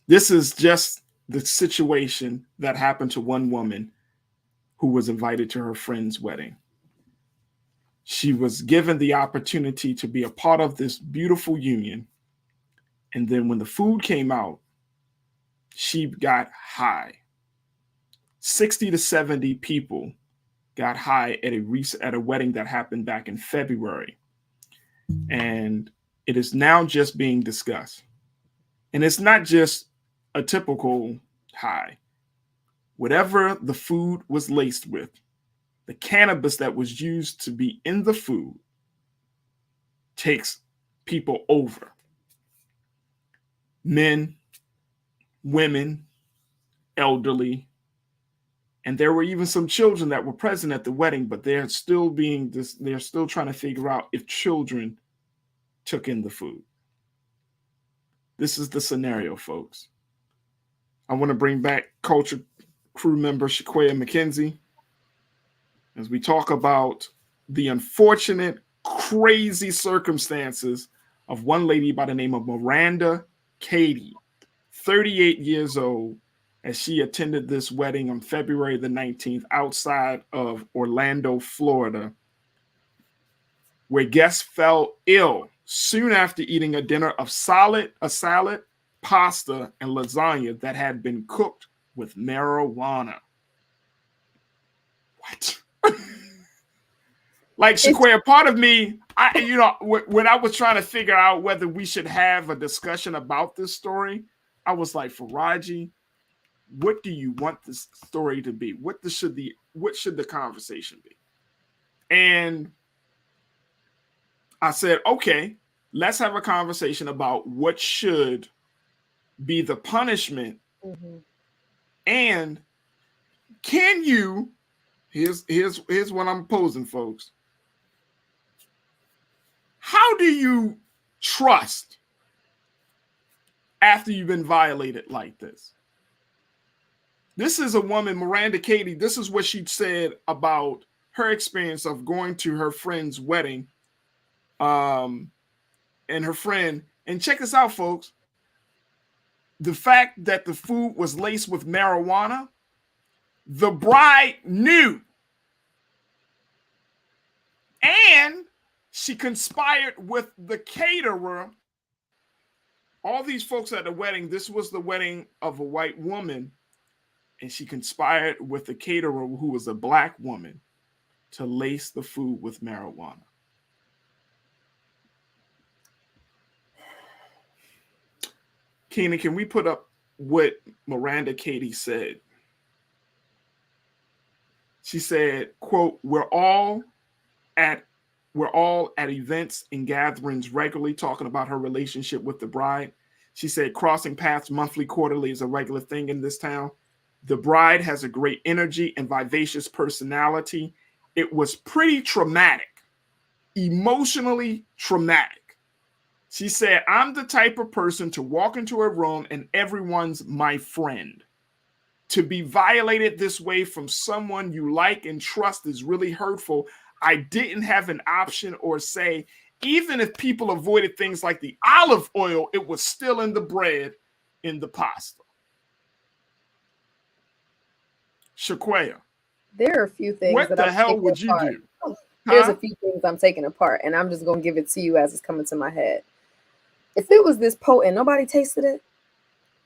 This is just the situation that happened to one woman who was invited to her friend's wedding. She was given the opportunity to be a part of this beautiful union. And then when the food came out, she got high. 60 to 70 people got high at a wedding that happened back in February. And it is now just being discussed. And it's not just a typical high. Whatever the food was laced with, the cannabis that was used to be in the food takes people over. Men, women, elderly, and there were even some children that were present at the wedding, but they're still trying to figure out if children took in the food. This is the scenario, folks. I want to bring back Culture crew member Shaquaya McKenzie as we talk about the unfortunate, crazy circumstances of one lady by the name of Miranda Katie, 38 years old, as she attended this wedding on February the 19th outside of Orlando, Florida, where guests fell ill soon after eating a dinner of salad, pasta, and lasagna that had been cooked with marijuana. What? Like, Shaquaya, part of me, when I was trying to figure out whether we should have a discussion about this story, I was like, Farajii, what do you want this story to be? What should the conversation be? And I said, okay, let's have a conversation about what should be the punishment. Mm-hmm. And can you, here's what I'm posing, folks. How do you trust after you've been violated like this? This is a woman, Miranda Katie. This is what she said about her experience of going to her friend's wedding. And her friend, and check this out, folks. The fact that the food was laced with marijuana, the bride knew. And she conspired with the caterer. All these folks at the wedding, this was the wedding of a white woman. And she conspired with the caterer, who was a black woman, to lace the food with marijuana. Keenan, can we put up what Miranda Katie said? She said, quote, we're all at events and gatherings regularly talking about her relationship with the bride. She said, crossing paths monthly, quarterly is a regular thing in this town. The bride has a great energy and vivacious personality. It was pretty traumatic, emotionally traumatic. She said, I'm the type of person to walk into a room and everyone's my friend. To be violated this way from someone you like and trust is really hurtful. I didn't have an option or say. Even if people avoided things like the olive oil, it was still in the bread, in the pasta. Shaquaya, there are a few things. What the hell would you do? There's a few things I'm taking apart, and I'm just going to give it to you as it's coming to my head. If it was this potent, nobody tasted it,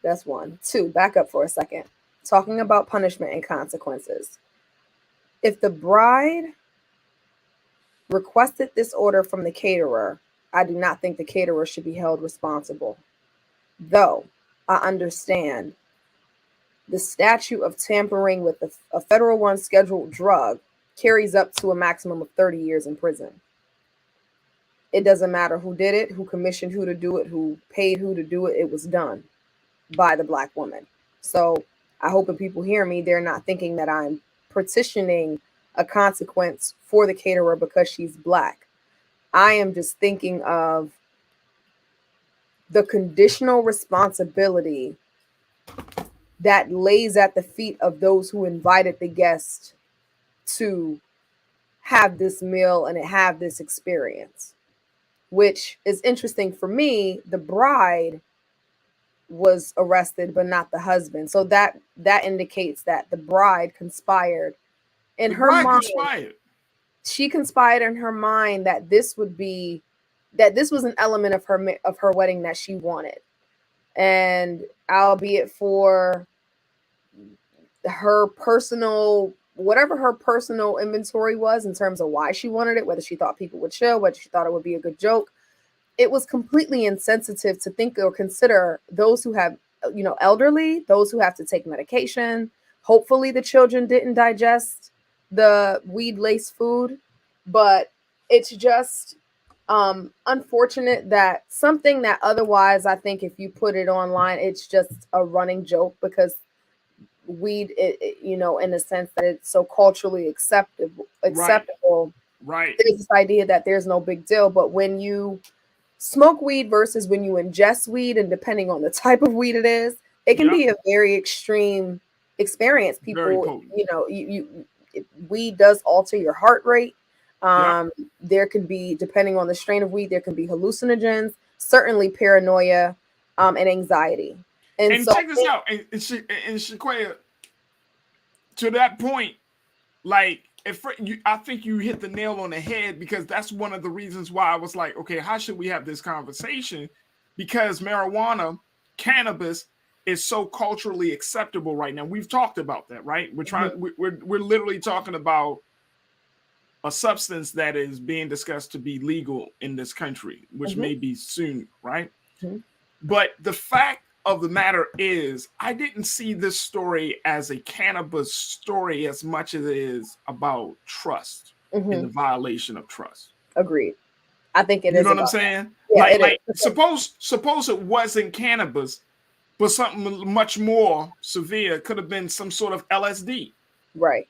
that's one. Two, back up for a second. Talking about punishment and consequences. If the bride requested this order from the caterer, I do not think the caterer should be held responsible. Though I understand the statute of tampering with a federal one scheduled drug carries up to a maximum of 30 years in prison. It doesn't matter who did it, who commissioned who to do it, who paid who to do it. It was done. by the Black woman. So I hope when people hear me, they're not thinking that I'm petitioning a consequence for the caterer because she's Black. I am just thinking of the conditional responsibility that lays at the feet of those who invited the guest to have this meal and have this experience, which is interesting for me. The bride was arrested, but not the husband. So that indicates that the bride conspired in her mind. She conspired in her mind that this was an element of her wedding that she wanted, and albeit for her personal, whatever her personal inventory was in terms of why she wanted it, whether she thought people would chill, whether she thought it would be a good joke, it was completely insensitive to think or consider those who have, elderly, those who have to take medication. Hopefully the children didn't digest the weed-laced food, but it's just unfortunate that something that otherwise, I think if you put it online, it's just a running joke because weed, in the sense that it's so culturally acceptable. Right. There's this idea that there's no big deal, but when you smoke weed versus when you ingest weed, and depending on the type of weed it is, it can be a very extreme experience. People, weed does alter your heart rate. There can be, depending on the strain of weed, there can be hallucinogens, certainly paranoia, and anxiety. And so check this out, and Shaquaya, to that point, like, I think you hit the nail on the head, because that's one of the reasons why I was like, okay, how should we have this conversation? Because marijuana, cannabis, is so culturally acceptable right now. We've talked about that, right? We're literally talking about a substance that is being discussed to be legal in this country, which may be soon, right? But the fact of the matter is, I didn't see this story as a cannabis story as much as it is about trust and the violation of trust. Agreed. I think it is. You know what I'm saying? Yeah, suppose it wasn't cannabis, but something much more severe. Could have been some sort of LSD. Right.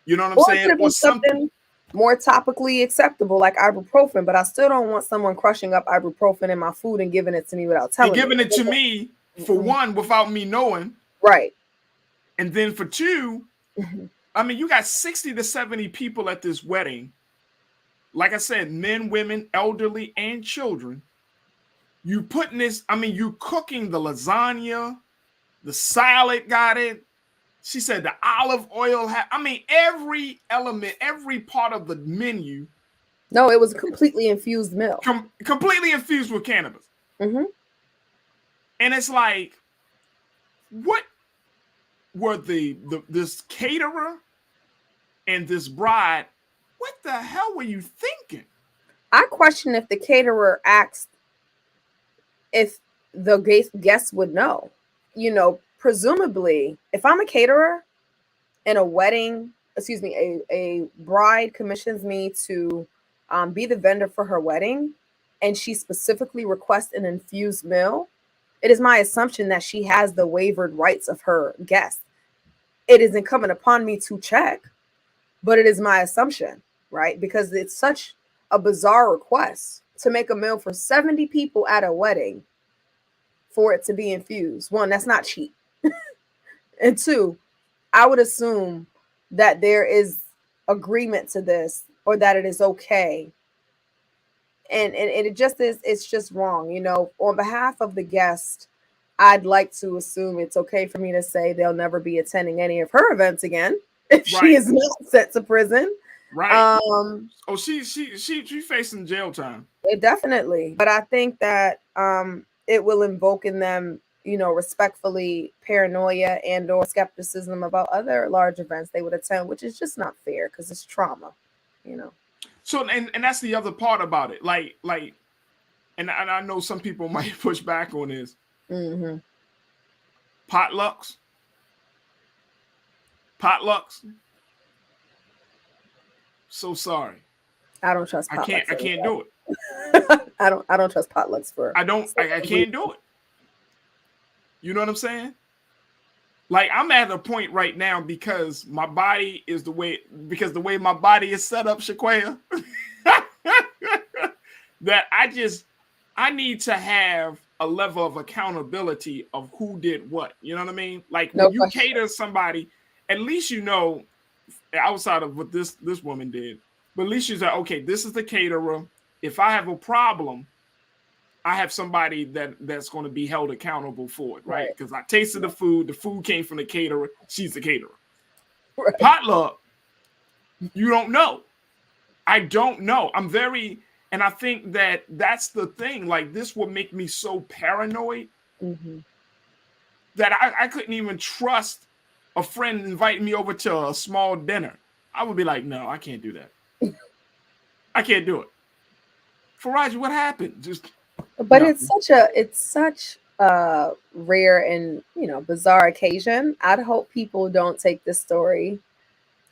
You know what I'm saying? Or something more topically acceptable, like ibuprofen, but I still don't want someone crushing up ibuprofen in my food and giving it to me without telling me. Giving it to me, for one, without me knowing. Right. And then for two, I mean, you got 60 to 70 people at this wedding. Like I said, men, women, elderly, and children. You putting this, I mean, you cooking the lasagna, the salad got it. She said the olive oil every element, every part of the menu. No, it was a completely infused meal. Completely infused with cannabis. And it's like, what were this caterer and this bride, what the hell were you thinking? I question if the caterer asked if the guests would know. Presumably, if I'm a caterer and a bride commissions me to be the vendor for her wedding, and she specifically requests an infused meal, it is my assumption that she has the waived rights of her guest. It is incumbent upon me to check, but it is my assumption, right? Because it's such a bizarre request to make a meal for 70 people at a wedding for it to be infused. One, that's not cheap. And two, I would assume that there is agreement to this, or that it is okay. And it just is, it's just wrong. On behalf of the guest, I'd like to assume it's okay for me to say they'll never be attending any of her events again if she is not sent to prison. Right. She's facing jail time. Definitely. But I think that it will invoke in them, respectfully, paranoia and or skepticism about other large events they would attend, which is just not fair because it's trauma, So, and that's the other part about it. Like, and I know some people might push back on this. Potlucks. So sorry. I don't trust potlucks. I can't do it. I don't trust potlucks for. I can't do it. You know what I'm saying? Like, I'm at a point right now because my body is the way my body is set up, Shaquaya, that I need to have a level of accountability of who did what. You know what I mean? Like, when you cater somebody, at least you know, outside of what this woman did, but at least you say, okay, this is the caterer. If I have a problem, I have somebody that's going to be held accountable for it, right? Because I tasted the food came from the caterer, she's the caterer. Right. Potluck, you don't know. I don't know. And I think that's the thing. Like, this will make me so paranoid that I couldn't even trust a friend inviting me over to a small dinner. I would be like, no, I can't do that. I can't do it. Farajii, what happened? But no. It's such a rare and, bizarre occasion. I'd hope people don't take this story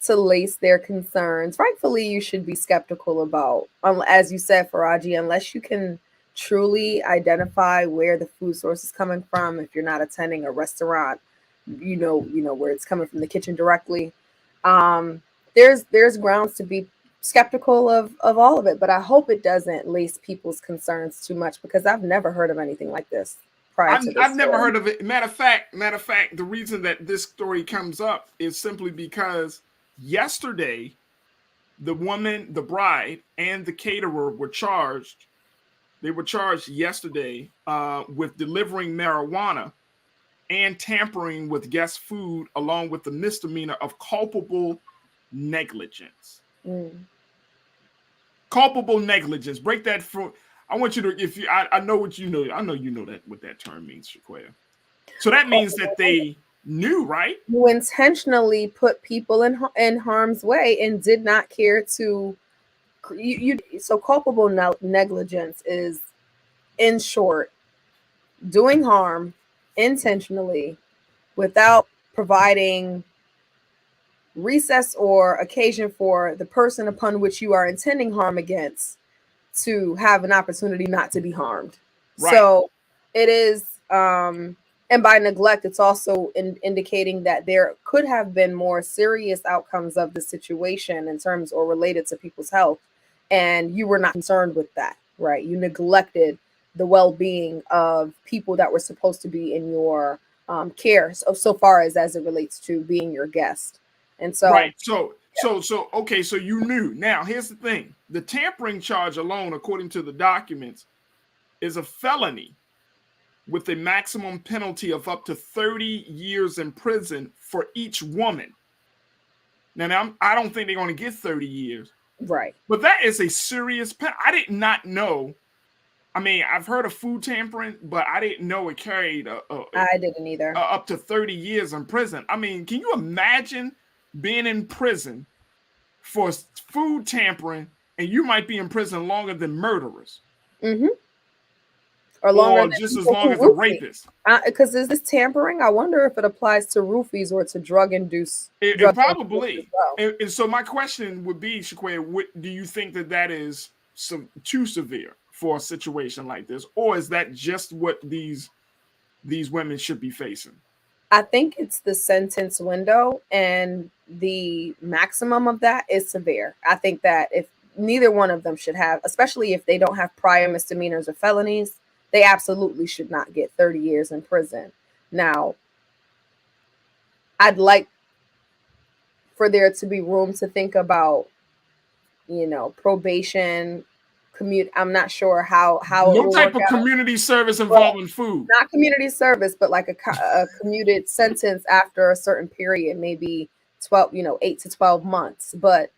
to lace their concerns. Rightfully, you should be skeptical about, as you said, Farajii, unless you can truly identify where the food source is coming from. If you're not attending a restaurant, you know where it's coming from, the kitchen directly. There's grounds to be skeptical of all of it, but I hope it doesn't lace people's concerns too much, because I've never heard of anything like this prior to this. I've never heard of it. Matter of fact, the reason that this story comes up is simply because yesterday, the woman, the bride, and the caterer were charged. They were charged yesterday with delivering marijuana and tampering with guest food, along with the misdemeanor of culpable negligence. Culpable negligence. Break that for. I want you to. I know what you know. I know you know what that term means, Shaquaya. So that means that they knew, right? You intentionally put people in harm's way and did not care to. So culpable negligence is, in short, doing harm intentionally without providing recess or occasion for the person upon which you are intending harm against to have an opportunity not to be harmed. Right. So it is, and by neglect, it's also indicating that there could have been more serious outcomes of the situation in terms or related to people's health, and you were not concerned with that, right? You neglected the well-being of people that were supposed to be in your care, so far as it relates to being your guest. And so, right. So okay. So you knew. Now, here's the thing: the tampering charge alone, according to the documents, is a felony with a maximum penalty of up to 30 years in prison for each woman. Now, I don't think they're going to get 30 years, right? But that is a serious penalty. I did not know. I mean, I've heard of food tampering, but I didn't know it carried. I didn't either. Up to 30 years in prison. I mean, can you imagine being in prison for food tampering, and you might be in prison longer than murderers, or longer, just as long as a rapist? Because is this tampering? I wonder if it applies to roofies or to drug-induced. It probably. Well. And so my question would be, Shaquaya, do you think that is too severe for a situation like this, or is that just what these women should be facing? I think it's the sentence window, and the maximum of that is severe. I think that if neither one of them should have, especially if they don't have prior misdemeanors or felonies, they absolutely should not get 30 years in prison. Now, I'd like for there to be room to think about, probation, I'm not sure how no type of community service involving food. Not community service, but like a commuted sentence after a certain period, maybe 8 to 12 months. But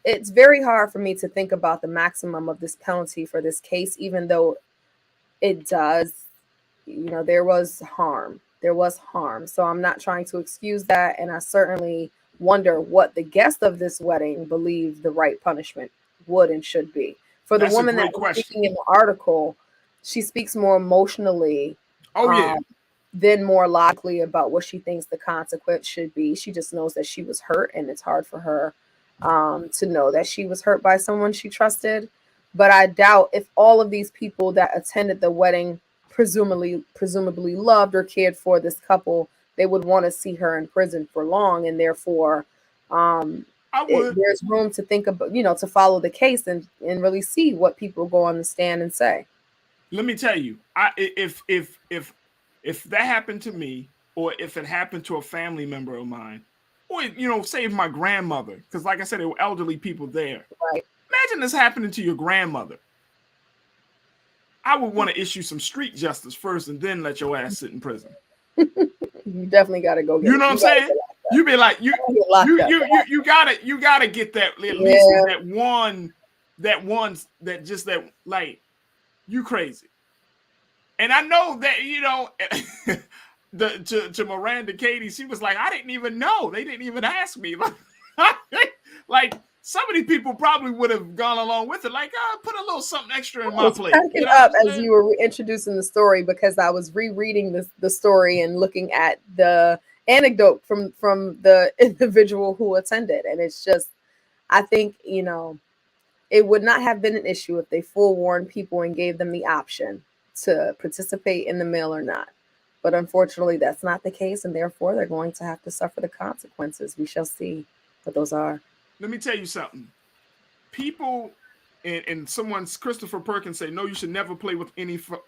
it's very hard for me to think about the maximum of this penalty for this case, even though it does, there was harm. There was harm. So I'm not trying to excuse that. And I certainly wonder what the guest of this wedding believed the right punishment would and should be. For the woman that was speaking in the article, she speaks more emotionally than more logically about what she thinks the consequence should be. She just knows that she was hurt, and it's hard for her to know that she was hurt by someone she trusted. But I doubt if all of these people that attended the wedding presumably loved or cared for this couple, they would want to see her in prison for long, and therefore there's room to think about, to follow the case and really see what people go on the stand and say. Let me tell you, if that happened to me, or if it happened to a family member of mine, or say if my grandmother, because like I said, there were elderly people there. Right. Imagine this happening to your grandmother. I would want to issue some street justice first, and then let your ass sit in prison. You definitely got to go. You know what I'm saying? You be like you gotta get that at least that like you crazy. And I know that to Miranda Katie, she was like, I didn't even know. They didn't even ask me. Like some of these people probably would have gone along with it. Like, put a little something extra in my plate. Cracking up as you were introducing the story, because I was rereading the story and looking at the anecdote from the individual who attended, and it's just, I think it would not have been an issue if they forewarned people and gave them the option to participate in the mill or not. But unfortunately, that's not the case, and therefore they're going to have to suffer the consequences. We shall see what those are. Let me tell you something. People, and someone's Christopher Perkins say, no, you should never play with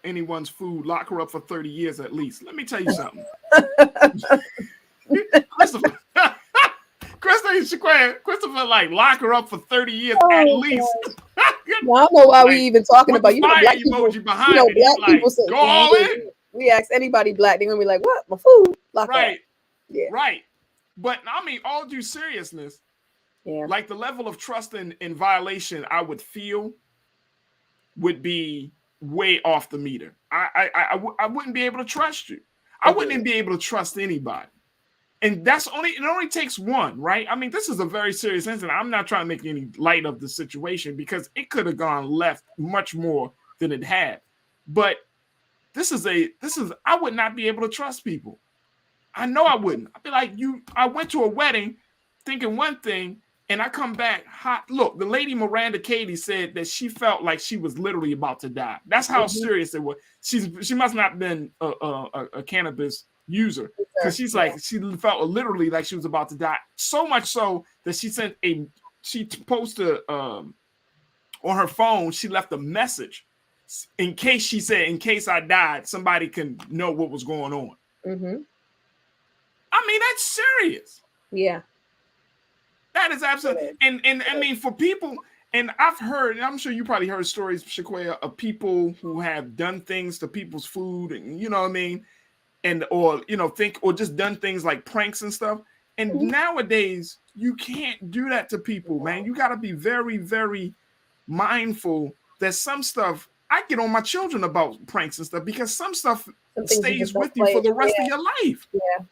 anyone's food. Lock her up for 30 years at least. Let me tell you something. Christopher, like, lock her up for 30 years at least. Well, I don't know why we even talking about, black people, behind black people say, go all in. We ask anybody black, they're gonna be like, what? My food? Lock right. Up. Yeah. Right. But I mean, all due seriousness, yeah, like the level of trust in violation I would feel would be way off the meter. I wouldn't be able to trust you. I wouldn't even be able to trust anybody. And it only takes one, right? I mean, this is a very serious incident. I'm not trying to make any light of the situation, because it could have gone left much more than it had. But I would not be able to trust people. I know I wouldn't. I'd be like, I went to a wedding thinking one thing, and I come back hot. Look, the lady Miranda Katie said that she felt like she was literally about to die. That's how serious it was. She must not have been a cannabis user, because she's like, she felt literally like she was about to die. So much so that she posted on her phone, she left a message in case I died, somebody can know what was going on. Mm-hmm. I mean, that's serious. Yeah. That is absolutely, and I mean, for people, and I've heard, and I'm sure you probably heard stories, Shaquaya, of people who have done things to people's food, and you know what I mean, and or just done things like pranks and stuff. And nowadays, you can't do that to people, man. You got to be very, very mindful that some stuff. I get on my children about pranks and stuff, because some stuff stays with you for the rest of your life. Yeah.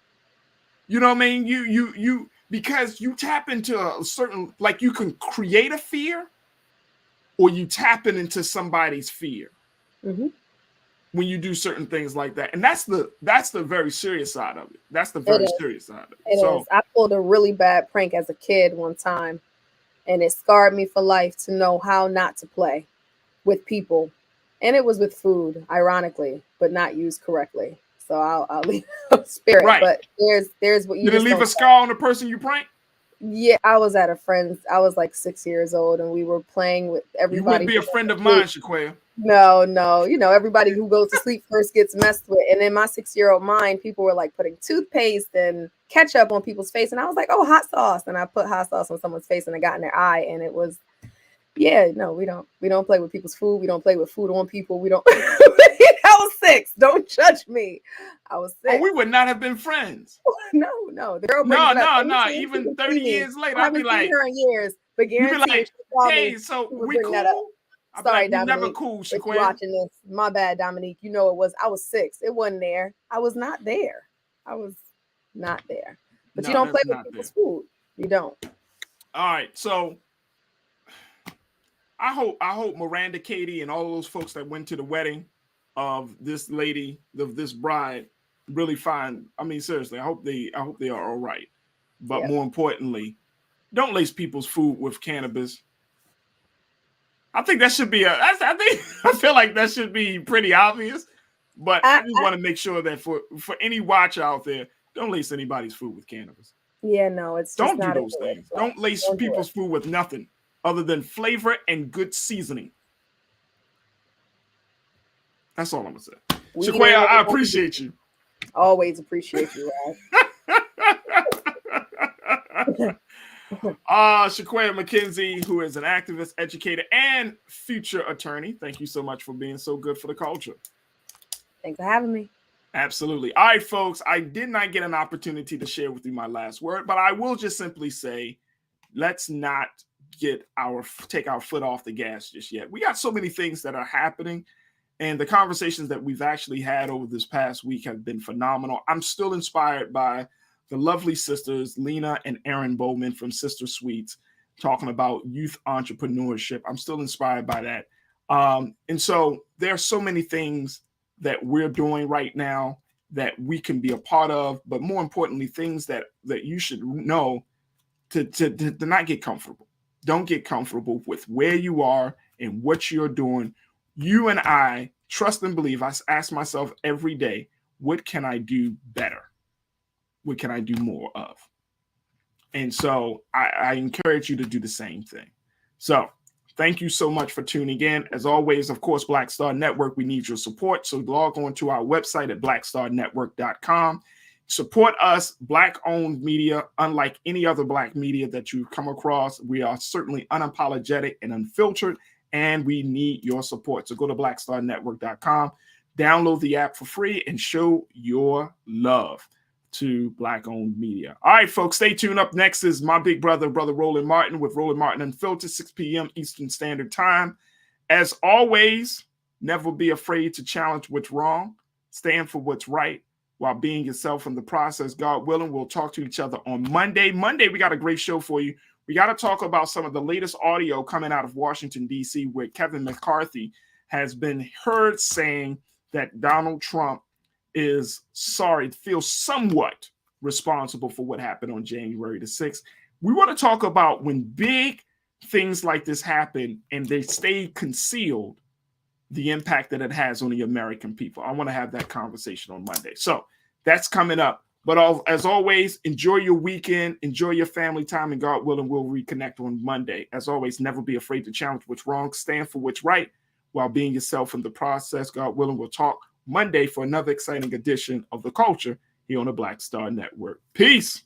You know what I mean? You because you tap into a certain, like, you can create a fear, or you tap into somebody's fear when you do certain things like that. And that's the very serious side of it. That's the very serious side of it. It is. I pulled a really bad prank as a kid one time, and it scarred me for life to know how not to play with people. And it was with food, ironically, but not used correctly. So I'll leave spirit. Right. But there's what you did it leave a scar on the person you pranked? Yeah, I was at a friend's. I was like 6 years old, and we were playing with everybody. You wouldn't be a friend of mine, Shaquaya. No. Everybody who goes to sleep first gets messed with. And in my 6-year-old mind, people were like putting toothpaste and ketchup on people's face, and I was like, "Oh, hot sauce!" And I put hot sauce on someone's face, and it got in their eye, and it was. Yeah, no, we don't play with people's food. We don't play with food on people. We don't. I was 6. Don't judge me. I was 6. Oh, we would not have been friends. No. The girl no. Even 30 years later, I'd be like, her in years, but you'd be like, hey, so we cool? Sorry, like, Dominique. Never cool, If you're watching this, my bad, Dominique. You know it was. I was 6. It wasn't there. I was not there. But you don't play with people's food. You don't. All right, so. I hope Miranda Katie and all those folks that went to the wedding of this lady, of this bride, really find. I mean, seriously, I hope they are all right. But more importantly, don't lace people's food with cannabis. I think that should be I feel like that should be pretty obvious. But I just want to make sure that for any watcher out there, don't lace anybody's food with cannabis. Yeah, no, it's just don't do those things. Don't lace people's food with nothing other than flavor and good seasoning. That's all I'm gonna say. Shaquaya, I appreciate you. Always appreciate you, Shaquaya McKenzie, who is an activist, educator, and future attorney. Thank you so much for being so good for the culture. Thanks for having me. Absolutely. All right, folks, I did not get an opportunity to share with you my last word, but I will just simply say, let's not take our foot off the gas just yet. We got so many things that are happening, and the conversations that we've actually had over this past week have been phenomenal. I'm still inspired by the lovely sisters, Lena and Erin Bowman from Sister Sweets, talking about youth entrepreneurship. I'm still inspired by that. And so there are so many things that we're doing right now that we can be a part of, but more importantly, things that you should know to not get comfortable. Don't get comfortable with where you are and what you're doing. You and I trust and believe. I ask myself every day, what can I do better? What can I do more of? And so I encourage you to do the same thing. So thank you so much for tuning in. As always, of course, Black Star Network, we need your support. So log on to our website at blackstarnetwork.com. Support us, Black-owned media, unlike any other Black media that you've come across. We are certainly unapologetic and unfiltered, and we need your support. So go to blackstarnetwork.com, download the app for free, and show your love to Black-owned media. All right, folks, stay tuned. Up next is my big brother, Brother Roland Martin, with Roland Martin Unfiltered, 6 p.m. Eastern Standard Time. As always, never be afraid to challenge what's wrong. Stand for what's right while being yourself in the process. God willing, we'll talk to each other on Monday. Monday, we got a great show for you. We got to talk about some of the latest audio coming out of Washington, D.C., where Kevin McCarthy has been heard saying that Donald Trump is sorry, feels somewhat responsible for what happened on January the 6th. We want to talk about when big things like this happen and they stay concealed, the impact that it has on the American people. I want to have that conversation on Monday. So that's coming up. But as always, enjoy your weekend, enjoy your family time, and God willing, we'll reconnect on Monday. As always, never be afraid to challenge what's wrong, stand for what's right while being yourself in the process. God willing, we'll talk Monday for another exciting edition of The Culture here on the Black Star Network. Peace.